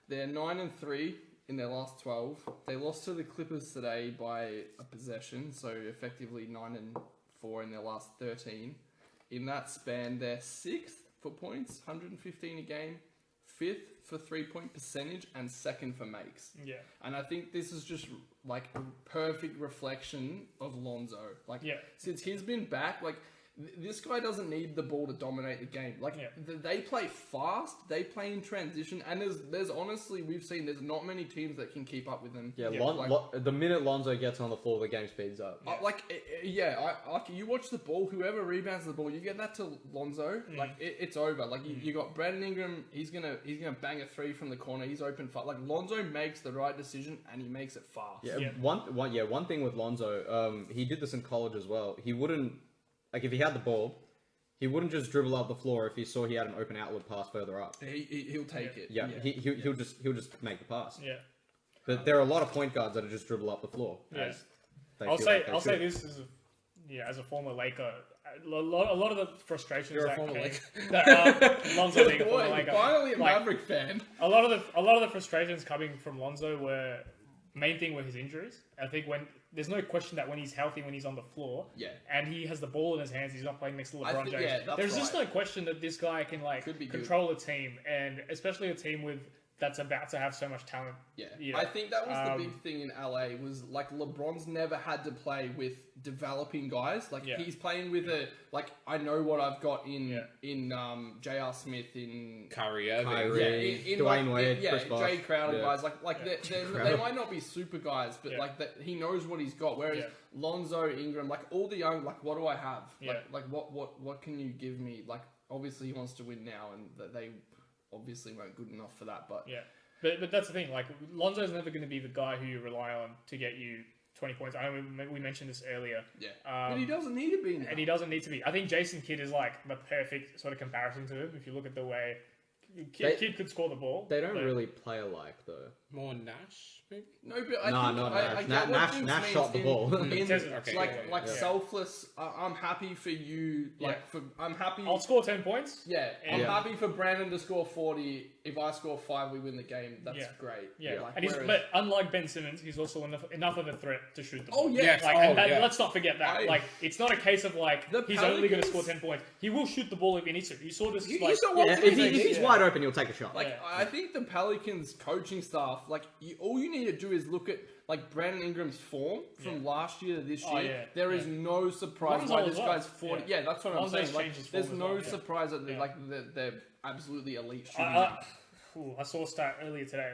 They're 9-3 in their last 12. They lost to the Clippers today by a possession, so effectively 9-4 in their last 13. In that span, they're 6th for points, 115 a game, 5th for 3-point percentage, and 2nd for makes. And I think this is just a perfect reflection of Lonzo. Since he's been back, this guy doesn't need the ball to dominate the game. They play fast, they play in transition, and there's honestly, we've seen there's not many teams that can keep up with them. The minute Lonzo gets on the floor, the game speeds up. You watch the ball, whoever rebounds the ball, you get that to Lonzo, it's over. You got Brandon Ingram, he's gonna bang a 3 from the corner, he's open fast. Lonzo makes the right decision, and he makes it fast. One thing with Lonzo, he did this in college as well. He wouldn't. If he had the ball, he wouldn't just dribble up the floor if he saw he had an open outlet pass further up. He'll take it. He'll just make the pass. But there are a lot of point guards that just dribble up the floor. I'll say this as a former Laker. A lot of the frustrations Lonzo being a former Laker. Finally a Maverick fan. A lot of the frustrations coming from Lonzo were main thing were his injuries. I think when there's no question that when he's healthy, when he's on the floor, and he has the ball in his hands, he's not playing next to LeBron James. There's just no question that this guy can control a team, and especially a team that's about to have so much talent. I think that was the big thing in LA was like LeBron's never had to play with developing guys. Like he's playing with I know what I've got in J.R. Smith, in Kyrie Irving, in Dwayne Wade, Jay Crowder guys. They might not be super guys, but he knows what he's got. Whereas Lonzo, Ingram, like all the young, like what do I have? What can you give me? Like obviously he wants to win now, and they obviously weren't good enough for that, but but that's the thing. Like Lonzo's never going to be the guy who you rely on to get you 20 points. I know we mentioned this earlier. But he doesn't need to be now. And he doesn't need to be. I think Jason Kidd is like the perfect sort of comparison to him. If you look at the way Kidd could score the ball. They don't really play alike though. More Nash, maybe? No, but I think Nash shot the ball. Selfless. I'm happy for you. I'm happy. I'll score 10 points. I'm happy for Brandon to score 40. If I score 5, we win the game. That's great. But unlike Ben Simmons, he's also enough of a threat to shoot the ball. Oh yeah. Let's not forget that. It's not a case of he's only going to score 10 points. He will shoot the ball if he needs to. You saw this. If he's wide open, he'll take a shot. I think the Pelicans coaching staff, all you need to do is look at Brandon Ingram's form from last year to this year. There is no surprise why this guy's 40. Yeah, that's what I'm saying. There's no surprise that they're absolutely elite shooting. I saw a stat earlier today.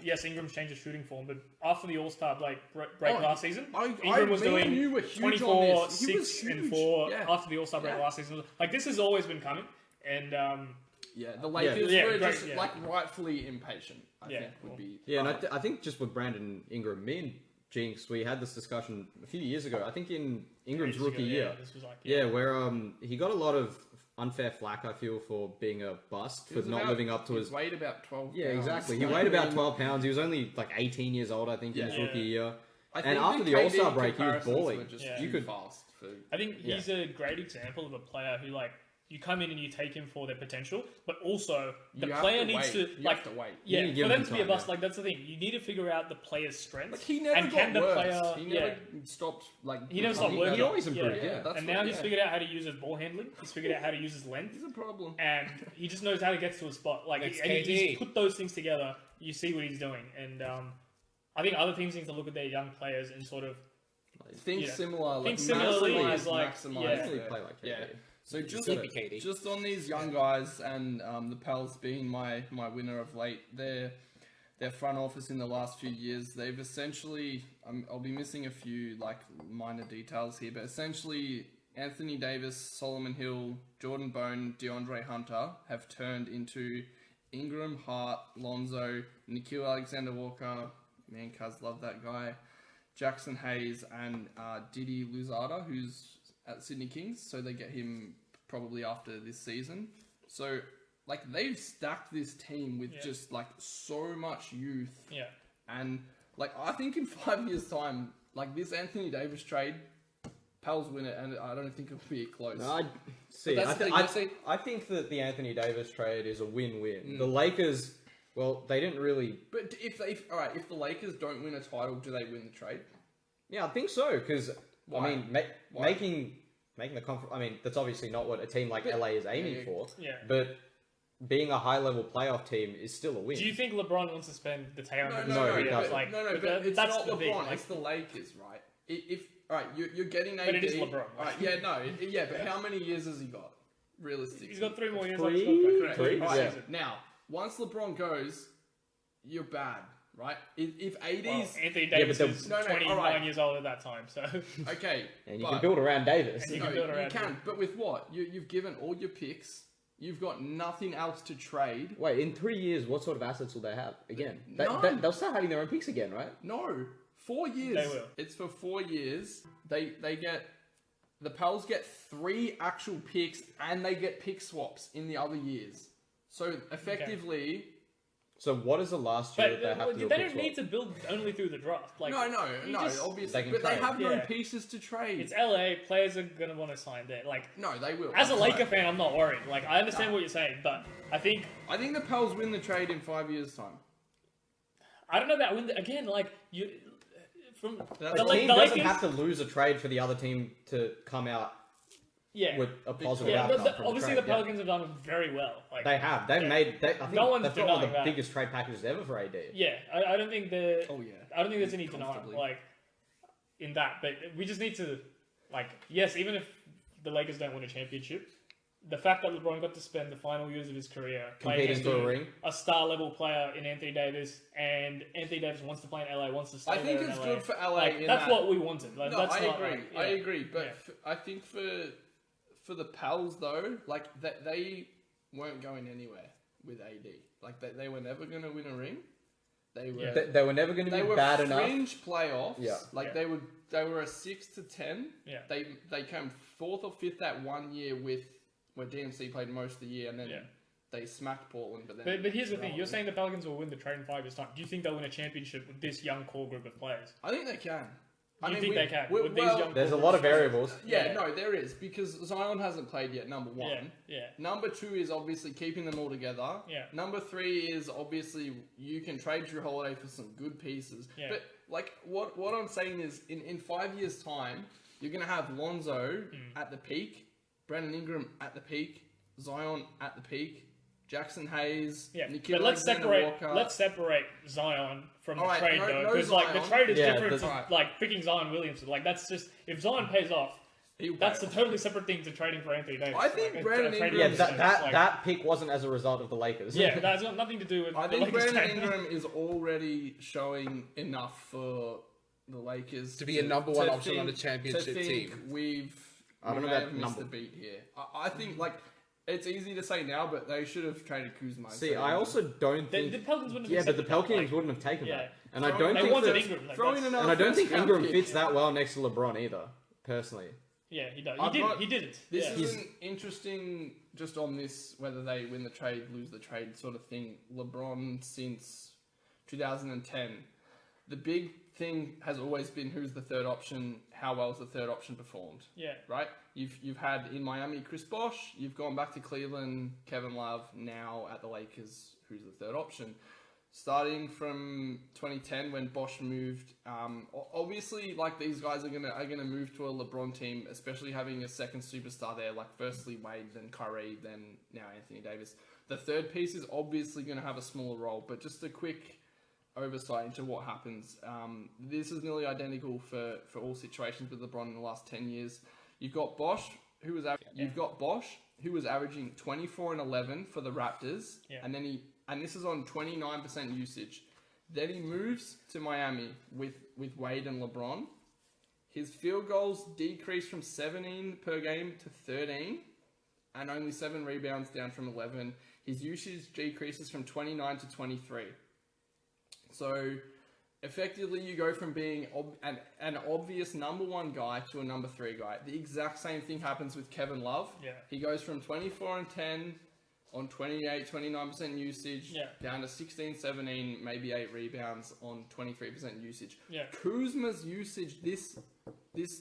Yes, Ingram's changed his shooting form, but after the All-Star break last season, Ingram was doing 24, 6, and 4 after the All-Star break last season. This has always been coming, and the Lakers were just rightfully impatient. I think would be. Yeah, and I think just with Brandon Ingram, me and Jinx, we had this discussion a few years ago. I think in Ingram's rookie year, this was where he got a lot of unfair flack, I feel, for being a bust, for not living up to his... He weighed about 12 pounds. Yeah, exactly. He weighed about 12 pounds. He was only 18 years old, I think, in his rookie year. And after the All-Star break, he was balling. I think he's a great example of a player who, you come in and you take him for their potential, but also the player needs to have to wait. Yeah, for them to be a bust, that's the thing. You need to figure out the player's strengths. He never got worse. He never stopped. He never stopped working. He always improved. And now he's figured out how to use his ball handling. He's figured out how to use his length. He's a problem. And he just knows how to get to a spot. He's put those things together. You see what he's doing, and I think other teams need to look at their young players and sort of think similar. Think similarly as maximize play like KD. So just on these young guys and the Pels being my winner of late, their front office in the last few years, they've essentially, I'll be missing a few minor details here, but essentially Anthony Davis, Solomon Hill, Jordan Bone, DeAndre Hunter have turned into Ingram, Hart, Lonzo, Nickeil Alexander-Walker, man, Kaz, love that guy, Jackson Hayes, and Didi Luzada, who's at Sydney Kings, so they get him probably after this season. So, they've stacked this team with just, so much youth. Yeah. And, I think in 5 years' time, this Anthony Davis trade, Pels win it, and I don't think it'll be close. No, I think that the Anthony Davis trade is a win-win. The Lakers, they didn't really... But if the Lakers don't win a title, do they win the trade? Yeah, I think so, because... making the conference... that's obviously not what a team like LA is aiming for. Yeah. But being a high-level playoff team is still a win. Do you think LeBron wants to spend the tail on No, he doesn't. But it's not LeBron. It's the Lakers, right? You're getting AD... But it is LeBron. But how many years has he got, realistically? He's got 3 more years. Three? Now, once LeBron goes, you're bad. Right? If AD's... Anthony Davis is 29 years old at that time, so... Okay. And you can build around Davis. You can, but with what? You've given all your picks. You've got nothing else to trade. Wait, in 3 years, what sort of assets will they have? Again, they'll start having their own picks again, right? No. 4 years. They will. It's for 4 years. They get... The Pels get 3 actual picks, and they get pick swaps in the other years. So, effectively... Okay. So what is the last year that they have to do? They don't need to build only through the draft. No, obviously. But they have no pieces to trade. It's LA. Players are going to want to sign there. No, they will. As a Laker fan, I'm not worried. I understand what you're saying, but I think the Pels win the trade in 5 years' time. I don't know about win. Again, from The the team doesn't Lakers, have to lose a trade for the other team to come out with a positive outcome. From obviously, the the Pelicans have done very well. Like, They have. They've made. I think No one's they've got one of the denying that. biggest trade packages ever for AD. yeah, I don't think the. Oh yeah. I don't think there's any denial Comfortably. like in that, but we just need to yes, even if the Lakers don't win a championship, the fact that LeBron got to spend the final years of his career Competing for a ring. a star level player in Anthony Davis, and Anthony Davis wants to play in LA, wants to stay I think there it's in good for LA. Like, in that's that. what we wanted. Like, No, that's I not, agree. like, I agree. But yeah. I think for the Pels though, like they weren't going anywhere with AD. Like they were never going to win a ring. They were. They were never going to They be were bad enough. fringe playoffs. Yeah. Like Yeah. they were a 6 to 10. Yeah. They came 4th or 5th that 1 year where DMC played most of the year, and then Yeah. they smacked Portland. But here's the thing: you're saying the Pelicans will win the trade in 5 years' time. Do you think they'll win a championship with this young core group of players? I think they can. Do you think they can? With these young There's a core lot of groups? variables. Yeah, no, there is, because Zion hasn't played yet, number one. Yeah. Number two is obviously keeping them all together. Yeah. Number three is obviously you can trade Drew Holiday for some good pieces. Yeah. But like what I'm saying is in 5 years' time, you're gonna have Lonzo at the peak, Brandon Ingram at the peak, Zion at the peak, Jackson Hayes, Yeah, Nikhil but let's Alexander separate Zion from the Alright, trade no- though, no because like the Zion. trade is Yeah, different the- to like picking Zion Williamson. Like that's just if Zion pays off, He'll that's pay a off. totally separate thing to trading for Anthony Davis. I think like, Brandon trading Ingram- Yeah, for that like- that pick wasn't as a result of the Lakers. yeah, that's got nothing to do with. I the think Lakers Brandon trade. Ingram is already showing enough for the Lakers To be a number one to option on a think- championship to think team. I don't know may about have missed number- the beat here. I think like it's easy to say now, but they should have traded Kuzma. See, So, I also don't The think. Pelicans wouldn't have Yeah, but the accepted that, Pelicans like- wouldn't have taken yeah. that, and I Throw- don't They think wanted that. Ingram. Like, throwing that's- another And I don't think first-round Ingram pick. fits that well next to LeBron either. Personally, Yeah, he does. I've got- He didn't. This yeah. is an interesting, just on this, whether they win the trade, lose the trade sort of thing. LeBron since 2010, the big thing has always been who's the third option, how well has the third option performed, Yeah. right? You've had in Miami Chris Bosh, you've gone back to Cleveland, Kevin Love, now at the Lakers, who's the third option. Starting from 2010 when Bosch moved, obviously like these guys are gonna move to a LeBron team, especially having a second superstar there. Like firstly Wade, then Kyrie, then now Anthony Davis. The third piece is obviously gonna have a smaller role, but just a quick oversight into what happens. This is nearly identical for all situations with LeBron in the last 10 years. You've got Bosch, who was averaging 24 and 11 for the Raptors, and this is on 29% usage. Then he moves to Miami with Wade and LeBron. His field goals decrease from 17 per game to 13, and only 7 rebounds down from 11. His usage decreases from 29 to 23. So, effectively, you go from being an obvious number one guy to a number 3 guy. The exact same thing happens with Kevin Love. Yeah. He goes from 24 and 10 on 29% usage, down to 16, 17, maybe 8 rebounds on 23% usage. Yeah. Kuzma's usage this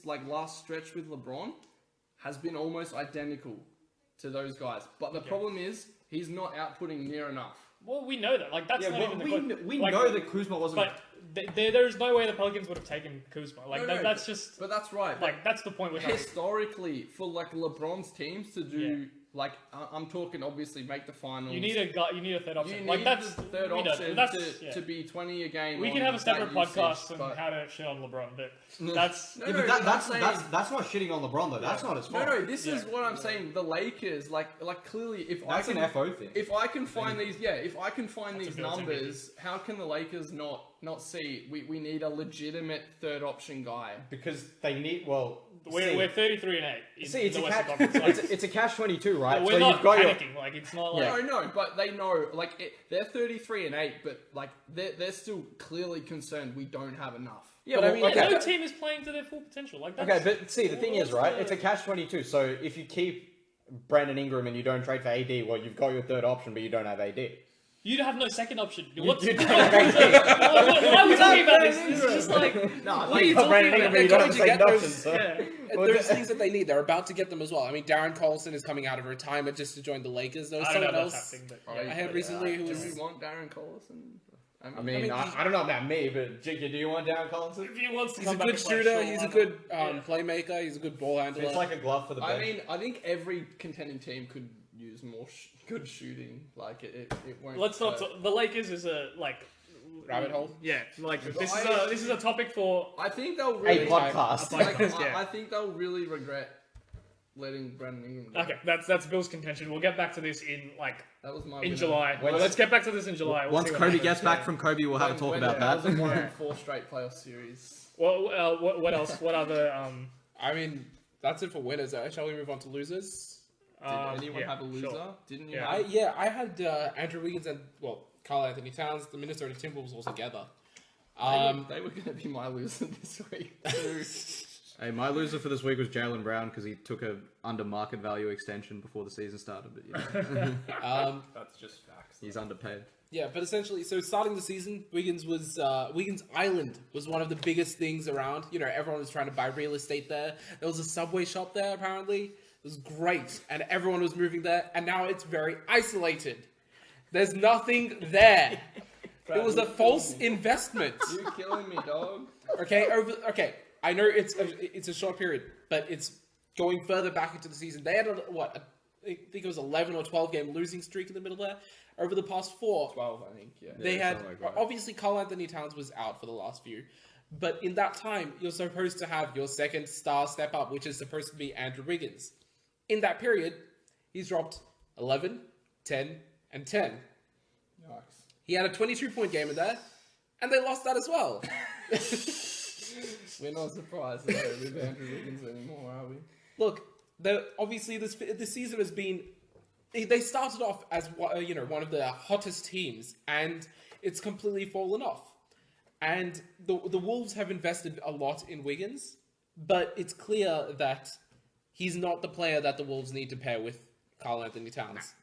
like last stretch with LeBron has been almost identical to those guys. But the problem is he's not outputting near enough. Well, we know that. Like that's not even the question. we Like, know that Kuzma wasn't. But there's no way the Pelicans would have taken Kuzma. Like No, that's just But that's right. like that's the point we're trying. Historically, for like LeBron's teams to do like I'm talking obviously make the finals. You need a guy. You need a third You option. need Like that's the third we know, option that's, to be 20 a game. We on can have a separate that usage, podcast on but- how to shit on LeBron, but that's No, Yeah, no, but I'm saying- that's not shitting on LeBron though. That's not his fault. No, this is what I'm saying. The Lakers, like clearly, if That's I can, an FO thing. If I can find these, if I can find That's these a built-in numbers, how can the Lakers not see we need a legitimate third option guy? Because they need we're 33 and 8. In See, it's the a Western catch. Conference. Like, It's a catch-22, right? we're So not you've got your panicking. Like it's not like No, but they know, like they're 33 and 8, but like they're still clearly concerned we don't have enough. yeah. But Well, I mean, okay. no team is playing to their full potential. Like that's, Okay, but see, the thing is, right? the- It's a catch-22. So if you keep Brandon Ingram and you don't trade for AD, well, you've got your third option, but you don't have AD. you have no second option. You What's don't have AD. why are we talking about this? This is just like No, what are you talking Brandon about? Ingram, but you don't have the They're second going to option. get So. Yeah. And there's things that they need. They're about to get them as well. I mean, Darren Collison is coming out of retirement just to join the Lakers. There was I don't know someone if else that's happening, but I had recently who Do was. we want Darren Collison? I mean, I don't know about me, but Jiggy, do you want Darren Collinson? If he wants to He's a come back good and play shooter. short, He's why a not? good playmaker. He's a good ball handler. It's like a glove for the bench. I think every contending team could use more good shooting. Like it won't. Let's not. The Lakers is a rabbit hole. Yeah, like this is a topic for. I think they'll really. podcast. I think they'll really regret letting Brandon Ingram go. Okay, that's Bill's contention. We'll get back to this in That was my in winner. July. When- Let's get back to this in July. We'll Once see what Kobe happens. gets back from Kobe, we'll have a talk about that. That was won 4 straight playoff series. What else? What other? I mean, that's it for winners. Shall we move on to losers? Did anyone have a loser? Sure. Didn't you? Yeah. I had Andrew Wiggins and Karl Anthony Towns, the Minnesota Timberwolves all together. They were going to be my loser this week too. Hey, my loser for this week was Jaylen Brown because he took a under market value extension before the season started. But That's just facts. he's underpaid. Yeah, but essentially, so starting the season, Wiggins Island was one of the biggest things around. You know, everyone was trying to buy real estate there. There was a Subway shop there, apparently. It was great, and everyone was moving there, and now it's very isolated. There's nothing there. It was a false investment. You're killing me, dog. Okay. I know it's a short period, but it's going further back into the season. They had I think it was 11 or 12 game losing streak in the middle there. Over the past 4, 12, I think. Yeah. they had something like that. obviously Karl Anthony Towns was out for the last few, but in that time you're supposed to have your second star step up, which is supposed to be Andrew Wiggins. In that period, he's dropped 11, 10, and 10. Yikes. He had a 22-point game in there, and they lost that as well. We're not surprised though with Andrew Wiggins anymore, are we? Look, obviously this season has been. They started off as one of the hottest teams, and it's completely fallen off. And the Wolves have invested a lot in Wiggins, but it's clear that he's not the player that the Wolves need to pair with Karl Anthony Towns.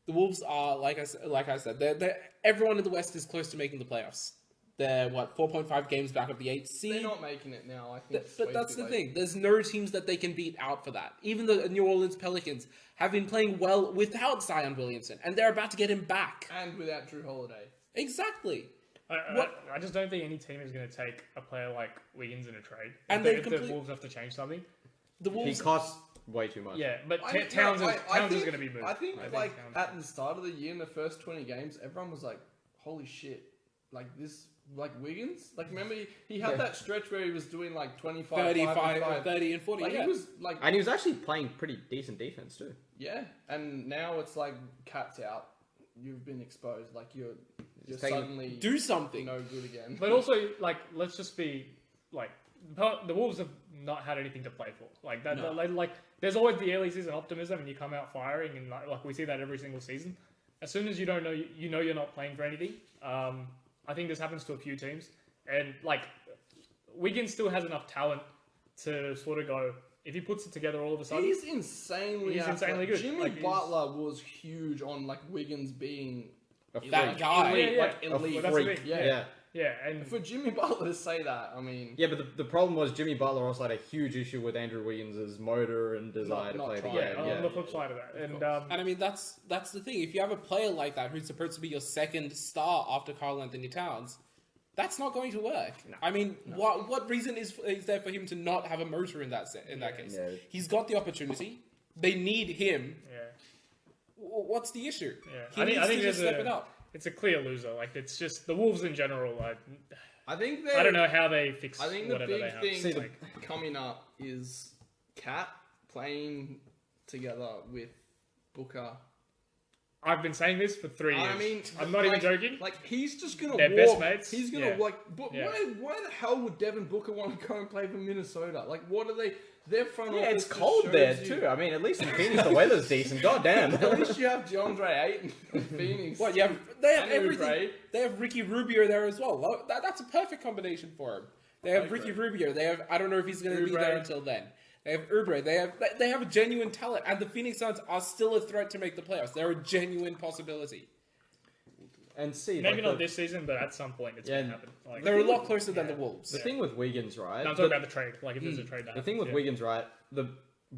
The Wolves are, like I said, everyone in the West is close to making the playoffs. They're 4.5 games back of the 8th seed. They're not making it now, I think. But that's the thing. There's no teams that they can beat out for that. Even the New Orleans Pelicans have been playing well without Zion Williamson, and they're about to get him back. And without Drew Holiday. Exactly. I just don't think any team is going to take a player like Wiggins in a trade. And if the Wolves have to change something. The Wolves. He costs way too much. Yeah, but Towns is going to be moved. I think Towns at the start of the year, in the first 20 games, everyone was like, holy shit. Like Wiggins? Like, remember, he had that stretch where he was doing like 25, 35, 30, and 40. Like, yeah. he was like... And he was actually playing pretty decent defense too. Yeah, and now it's like, cat's out. You've been exposed. Like, you're suddenly... Do something. No good again. But also, like, let's just be, like, the Wolves have not had anything to play for. Like, that, No. like there's always the early season optimism and you come out firing, and like we see that every single season. As soon as you don't know, you know you're not playing for anything. I think this happens to a few teams. And, like, Wiggins still has enough talent to sort of go, if he puts it together all of a sudden... He's insanely good. Jimmy Like, Butler was huge on, like, Wiggins being... That guy. Elite, Yeah, like, yeah. elite. Well, that's the freak. thing. Yeah. Yeah, and For Jimmy Butler to say that, I mean... Yeah, but the problem was Jimmy Butler also had a huge issue with Andrew Wiggins' motor and desire to Not play the trying. game. on the flip side of that. And And I mean, that's the thing. If you have a player like that who's supposed to be your second star after Karl Anthony Towns, that's not going to work. I mean, what reason is there for him to not have a motor in that case? Yeah. He's got the opportunity. They need him. yeah. What's the issue? Yeah. He needs to just step it up. It's a clear loser. Like, it's just the Wolves in general. I think I don't know how they fix I think the whatever they big have. thing Like, coming up is Cat playing together with Booker. I've been saying this for 3 years. I mean, I'm not even joking. Like, he's just gonna They're walk. best mates. He's gonna Yeah. but Yeah. why the hell would Devin Booker want to go and play for Minnesota? Like, what are they? Their front Yeah, office it's just cold shows there you- too. I mean, at least in Phoenix the weather's decent. God damn. At least you have DeAndre Ayton in Phoenix. What? They have And everything. Oubre. They have Ricky Rubio there as well. That's a perfect combination for him. They have Ricky Rubio. They have. I don't know if he's going to be Oubre. there until then. They have Oubre. They have a genuine talent, and the Phoenix Suns are still a threat to make the playoffs. They're a genuine possibility. And see, maybe like, not this season, but at some point it's going to happen. Like, They're a lot closer than the Wolves. the thing with Wiggins, right? no, I'm talking about the trade. Like, if there's a trade that The thing with happens, Wiggins, right? The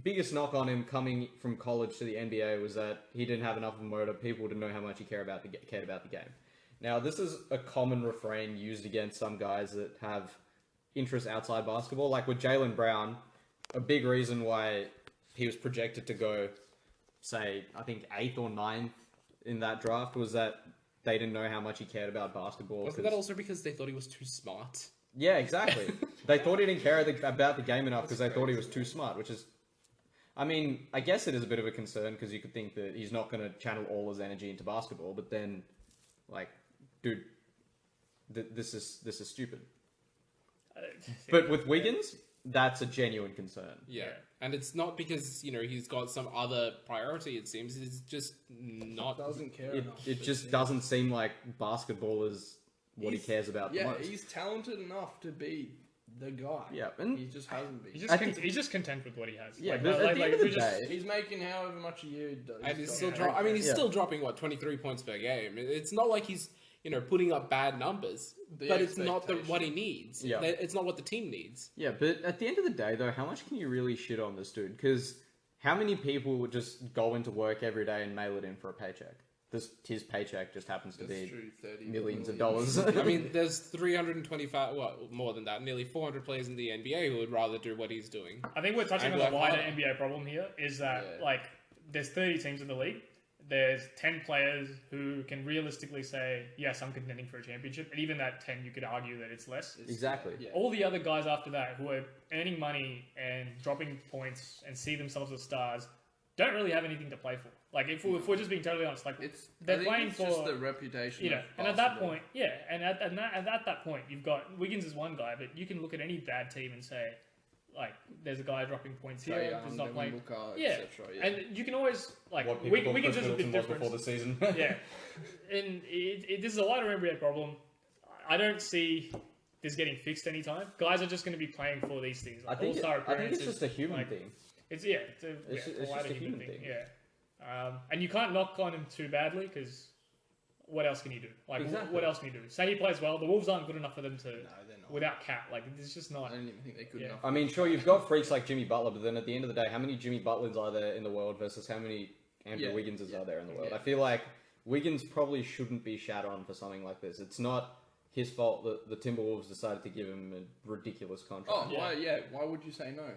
biggest knock on him coming from college to the NBA was that he didn't have enough of a motor. People didn't know how much he cared about the game. Now, this is a common refrain used against some guys that have interests outside basketball. Like with Jaylen Brown, a big reason why he was projected to go, say, I think 8th or 9th in that draft was that they didn't know how much he cared about basketball. Wasn't that also because they thought he was too smart? Yeah, exactly. They thought he didn't care about the game enough because they thought he was too smart, which is... I mean, I guess it is a bit of a concern because you could think that he's not going to channel all his energy into basketball, but then, like, dude, this is stupid. But with Wiggins, that's a genuine concern. Yeah. And it's not because, he's got some other priority, it seems. It's just not... Doesn't care enough. It just doesn't seem like basketball is what he cares about the most. Yeah, he's talented enough to be the guy. Yeah, and he just hasn't been. He's just content with what he has. Yeah, but at the end of the day... He's making however much a year he does. And he's still still dropping, 23 points per game. It's not like he's... putting up bad numbers, but it's not what he needs. Yeah. It's not what the team needs. Yeah, but at the end of the day, though, how much can you really shit on this dude? Because how many people would just go into work every day and mail it in for a paycheck? His paycheck just happens to be millions of dollars. I mean, there's 325, more than that, nearly 400 players in the NBA who would rather do what he's doing. I think we're touching on the wider NBA problem here, is that, there's 30 teams in the league. There's 10 players who can realistically say, yes, I'm contending for a championship. And even that 10, you could argue that it's less. Exactly. Yeah. All the other guys after that who are earning money and dropping points and see themselves as stars don't really have anything to play for. Like, if we're just being totally honest, they're playing for... just the reputation of and at that point, and at that point, you've got... Wiggins is one guy, but you can look at any bad team and say... there's a guy dropping points here. He's not playing. And you can always Wiggins is a bit different before the season. Yeah, and this is a wider NBA problem. I don't see this getting fixed anytime. Guys are just going to be playing for these things. I think it's just a human thing. It's a wider human thing. Yeah, and you can't knock on him too badly because what else can you do? What else can you do? Say he plays well. The Wolves aren't good enough for them to. No, they're not. Without Cat, it's just not. I don't even think they're good enough. I mean, sure, you've got freaks like Jimmy Butler, but then at the end of the day, how many Jimmy Butlers are there in the world versus how many Andrew Wigginses are there in the world? I feel like Wiggins probably shouldn't be shat on for something like this. It's not his fault that the Timberwolves decided to give him a ridiculous contract. Oh, why would you say no?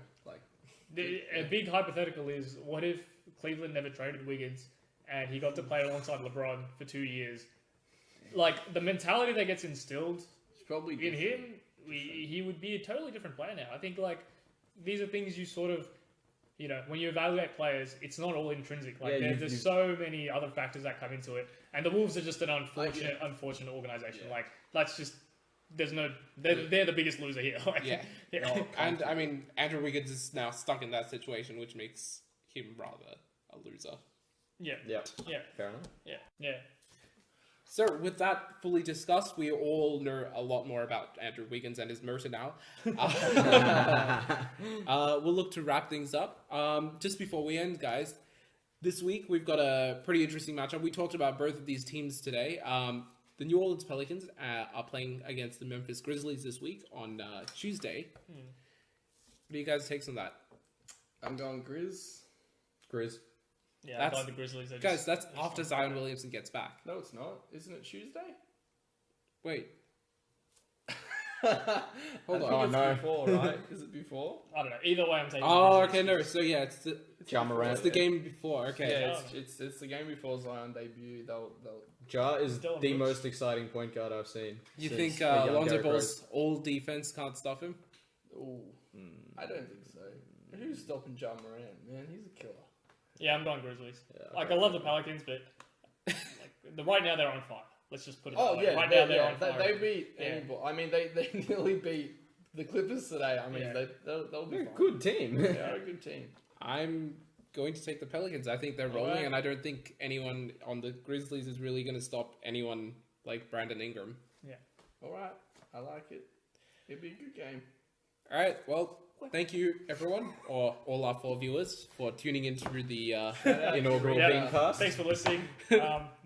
A big hypothetical is, what if Cleveland never traded Wiggins and he got to play alongside LeBron for 2 years? The mentality that gets instilled probably in him, he would be a totally different player now. I think these are things you sort of, when you evaluate players, it's not all intrinsic. There's so many other factors that come into it, and the Wolves are just an unfortunate organization. They're the biggest loser here. And I mean, Andrew Wiggins is now stuck in that situation, which makes him rather a loser. Yeah. Fair enough. Yeah. So, with that fully discussed, we all know a lot more about Andrew Wiggins and his motor now. We'll look to wrap things up. Just before we end, guys, this week we've got a pretty interesting matchup. We talked about both of these teams today. The New Orleans Pelicans are playing against the Memphis Grizzlies this week on Tuesday. What are you guys' takes on that? I'm going Grizz. Yeah, I'm going the Grizzlies. Guys, that's after Zion Williamson gets back. No, it's not. Isn't it Tuesday? Wait. Hold on. It's before, right? Is it before? I don't know. Either way, I'm taking. Oh, okay, no. So yeah, it's the It's the game before. Okay. Yeah, it's the game before Zion debut. They'll. Ja is the most exciting point guard I've seen. You think Lonzo Ball's all defense can't stop him? Ooh, I don't think so. Who's stopping Ja Morant? Man, he's a killer. Yeah, I'm going Grizzlies. Yeah, I love the Pelicans, but right now they're on fire. Let's just put it that way. Yeah, right now they're on fire. They beat anybody. I mean, they nearly beat the Clippers today. I mean, they'll be fine. Good team. They're a good team. I'm going to take the Pelicans. I think they're rolling, and I don't think anyone on the Grizzlies is really going to stop anyone like Brandon Ingram. Yeah. All right. I like it. It'll be a good game. All right. Well, thank you, everyone, or all our 4 viewers, for tuning in through the inaugural Beancast. Thanks for listening.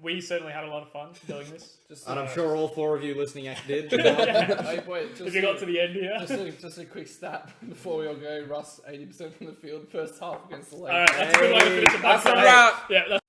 We certainly had a lot of fun doing this. And I'm sure all 4 of you listening did. If you got to the end here. Just a quick stat before we all go. Russ, 80% from the field, first half against the Lakers. All right, that's a good way to finish it. That's a wrap. Yeah.